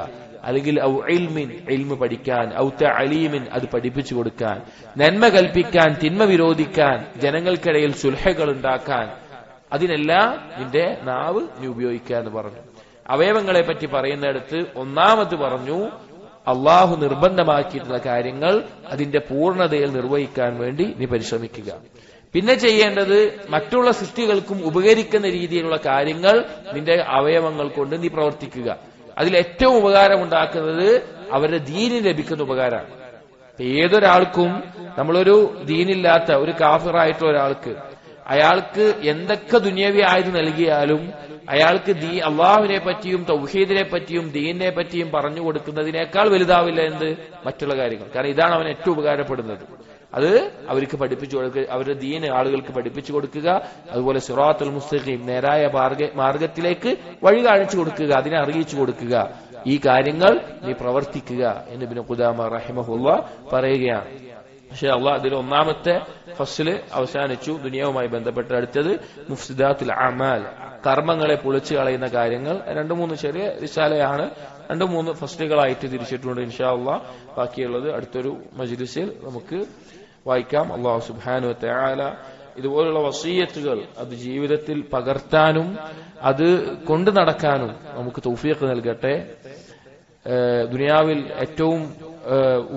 അല്ലെങ്കിൽ ഔ ഇൽമിൻ, ഇൽമ് പഠിക്കാൻ. ഔ തഅലീമിൻ, അത് പഠിപ്പിച്ചു കൊടുക്കാൻ. നന്മ കൽപ്പിക്കാൻ, തിന്മ വിരോധിക്കാൻ, ജനങ്ങൾക്കിടയിൽ സുൽഹകൾ ഉണ്ടാക്കാൻ. അതിനെല്ലാം നിന്റെ നാവ് നീ ഉപയോഗിക്കുക എന്ന് പറഞ്ഞു. അവയവങ്ങളെ പറ്റി പറയുന്നിടത്ത് ഒന്നാമത് പറഞ്ഞു, അള്ളാഹു നിർബന്ധമാക്കിയിട്ടുള്ള കാര്യങ്ങൾ അതിന്റെ പൂർണ്ണതയിൽ നിർവഹിക്കാൻ വേണ്ടി നീ പരിശ്രമിക്കുക. പിന്നെ ചെയ്യേണ്ടത് മറ്റുള്ള സൃഷ്ടികൾക്കും ഉപകരിക്കുന്ന രീതിയിലുള്ള കാര്യങ്ങൾ നിന്റെ അവയവങ്ങൾ കൊണ്ട് നീ പ്രവർത്തിക്കുക. അതിൽ ഏറ്റവും ഉപകാരം ഉണ്ടാക്കുന്നത് അവരുടെ ദീനിന് ലഭിക്കുന്ന ഉപകാരമാണ്. ഏതൊരാൾക്കും, നമ്മളൊരു ദീനില്ലാത്ത ഒരു കാഫിറായിട്ടുള്ള ഒരാൾക്ക്, അയാൾക്ക് എന്തൊക്കെ ദുനിയവി ആയത് നൽകിയാലും അയാൾക്ക് അള്ളാഹുവിനെ പറ്റിയും തൗഹീദിനെ പറ്റിയും ദീനിനെ പറ്റിയും പറഞ്ഞു കൊടുക്കുന്നതിനേക്കാൾ വലുതാവില്ല എന്ത്? മറ്റുള്ള കാര്യങ്ങൾ. കാരണം ഇതാണ് അവൻ ഏറ്റവും ഉപകാരപ്പെടുന്നത്. അത് അവർക്ക് പഠിപ്പിച്ചു കൊടുക്കുക, അവരുടെ ദീന് ആളുകൾക്ക് പഠിപ്പിച്ചു കൊടുക്കുക. അതുപോലെ സിറാത്തുൽ മുസ്തഖീം, നേരായ മാർഗത്തിലേക്ക് വഴി കാണിച്ചു കൊടുക്കുക, അതിനെ അറിയിച്ചു കൊടുക്കുക. ഈ കാര്യങ്ങൾ നീ പ്രവർത്തിക്കുക എന്ന് ഇബ്നു ഖുദാമ റഹിമഹുല്ലാഹ് പറയുകയാണ്. പക്ഷേ അതിൽ ഒന്നാമത്തെ ഫസ്ല് അവസാനിച്ചു. ദുനിയാവുമായി ബന്ധപ്പെട്ട് അടുത്തത് മുഫ്സിദാത്തുൽ അമാൽ, കർമ്മങ്ങളെ പൊളിച്ചു കളയുന്ന കാര്യങ്ങൾ. 2-3 ചെറിയ റിസാലയാണ്, 2-3 ഫസ്ലുകളായിട്ട് തിരിച്ചിട്ടുണ്ട്. ഇൻഷാ അല്ലാഹ് ബാക്കിയുള്ളത് അടുത്തൊരു മജ്ലിസിൽ നമുക്ക് വായിക്കാം. അല്ലാഹു സുബ്ഹാനഹു വ തആല ഇതുപോലുള്ള വസിയത്തുകൾ അത് ജീവിതത്തിൽ പകർത്താനും അത് കൊണ്ടു നടക്കാനും നമുക്ക് തൗഫീഖ് നൽകട്ടെ. ദുനിയാവിൽ ഏറ്റവും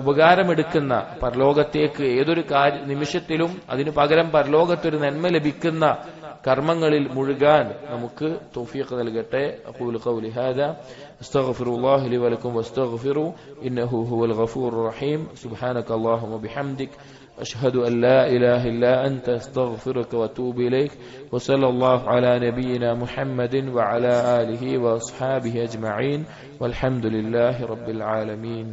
ഉപകാരമെടുക്കുന്ന, പരലോകത്തേക്ക് ഏതൊരു നിമിഷത്തിലും അതിനു പകരം പരലോകത്തൊരു നന്മ ലഭിക്കുന്ന കർമ്മങ്ങളിൽ മുഴുകാൻ നമുക്ക് തൗഫീഖ് നൽകട്ടെ. അഖൂലു ഖൗലി ഹാദാ അസ്തഗ്ഫിറുല്ലാഹി ലി വലക്കും വസ്തഗ്ഫിറു ഇന്നഹു ഹുവൽ ഗഫൂറുർ റഹീം. സുബ്ഹാനകല്ലാഹുമ്മ ബിഹംദിക أشهد أن لا إله إلا أنت أستغفرك وأتوب إليك وصلى الله على نبينا محمد وعلى آله وأصحابه أجمعين والحمد لله رب العالمين.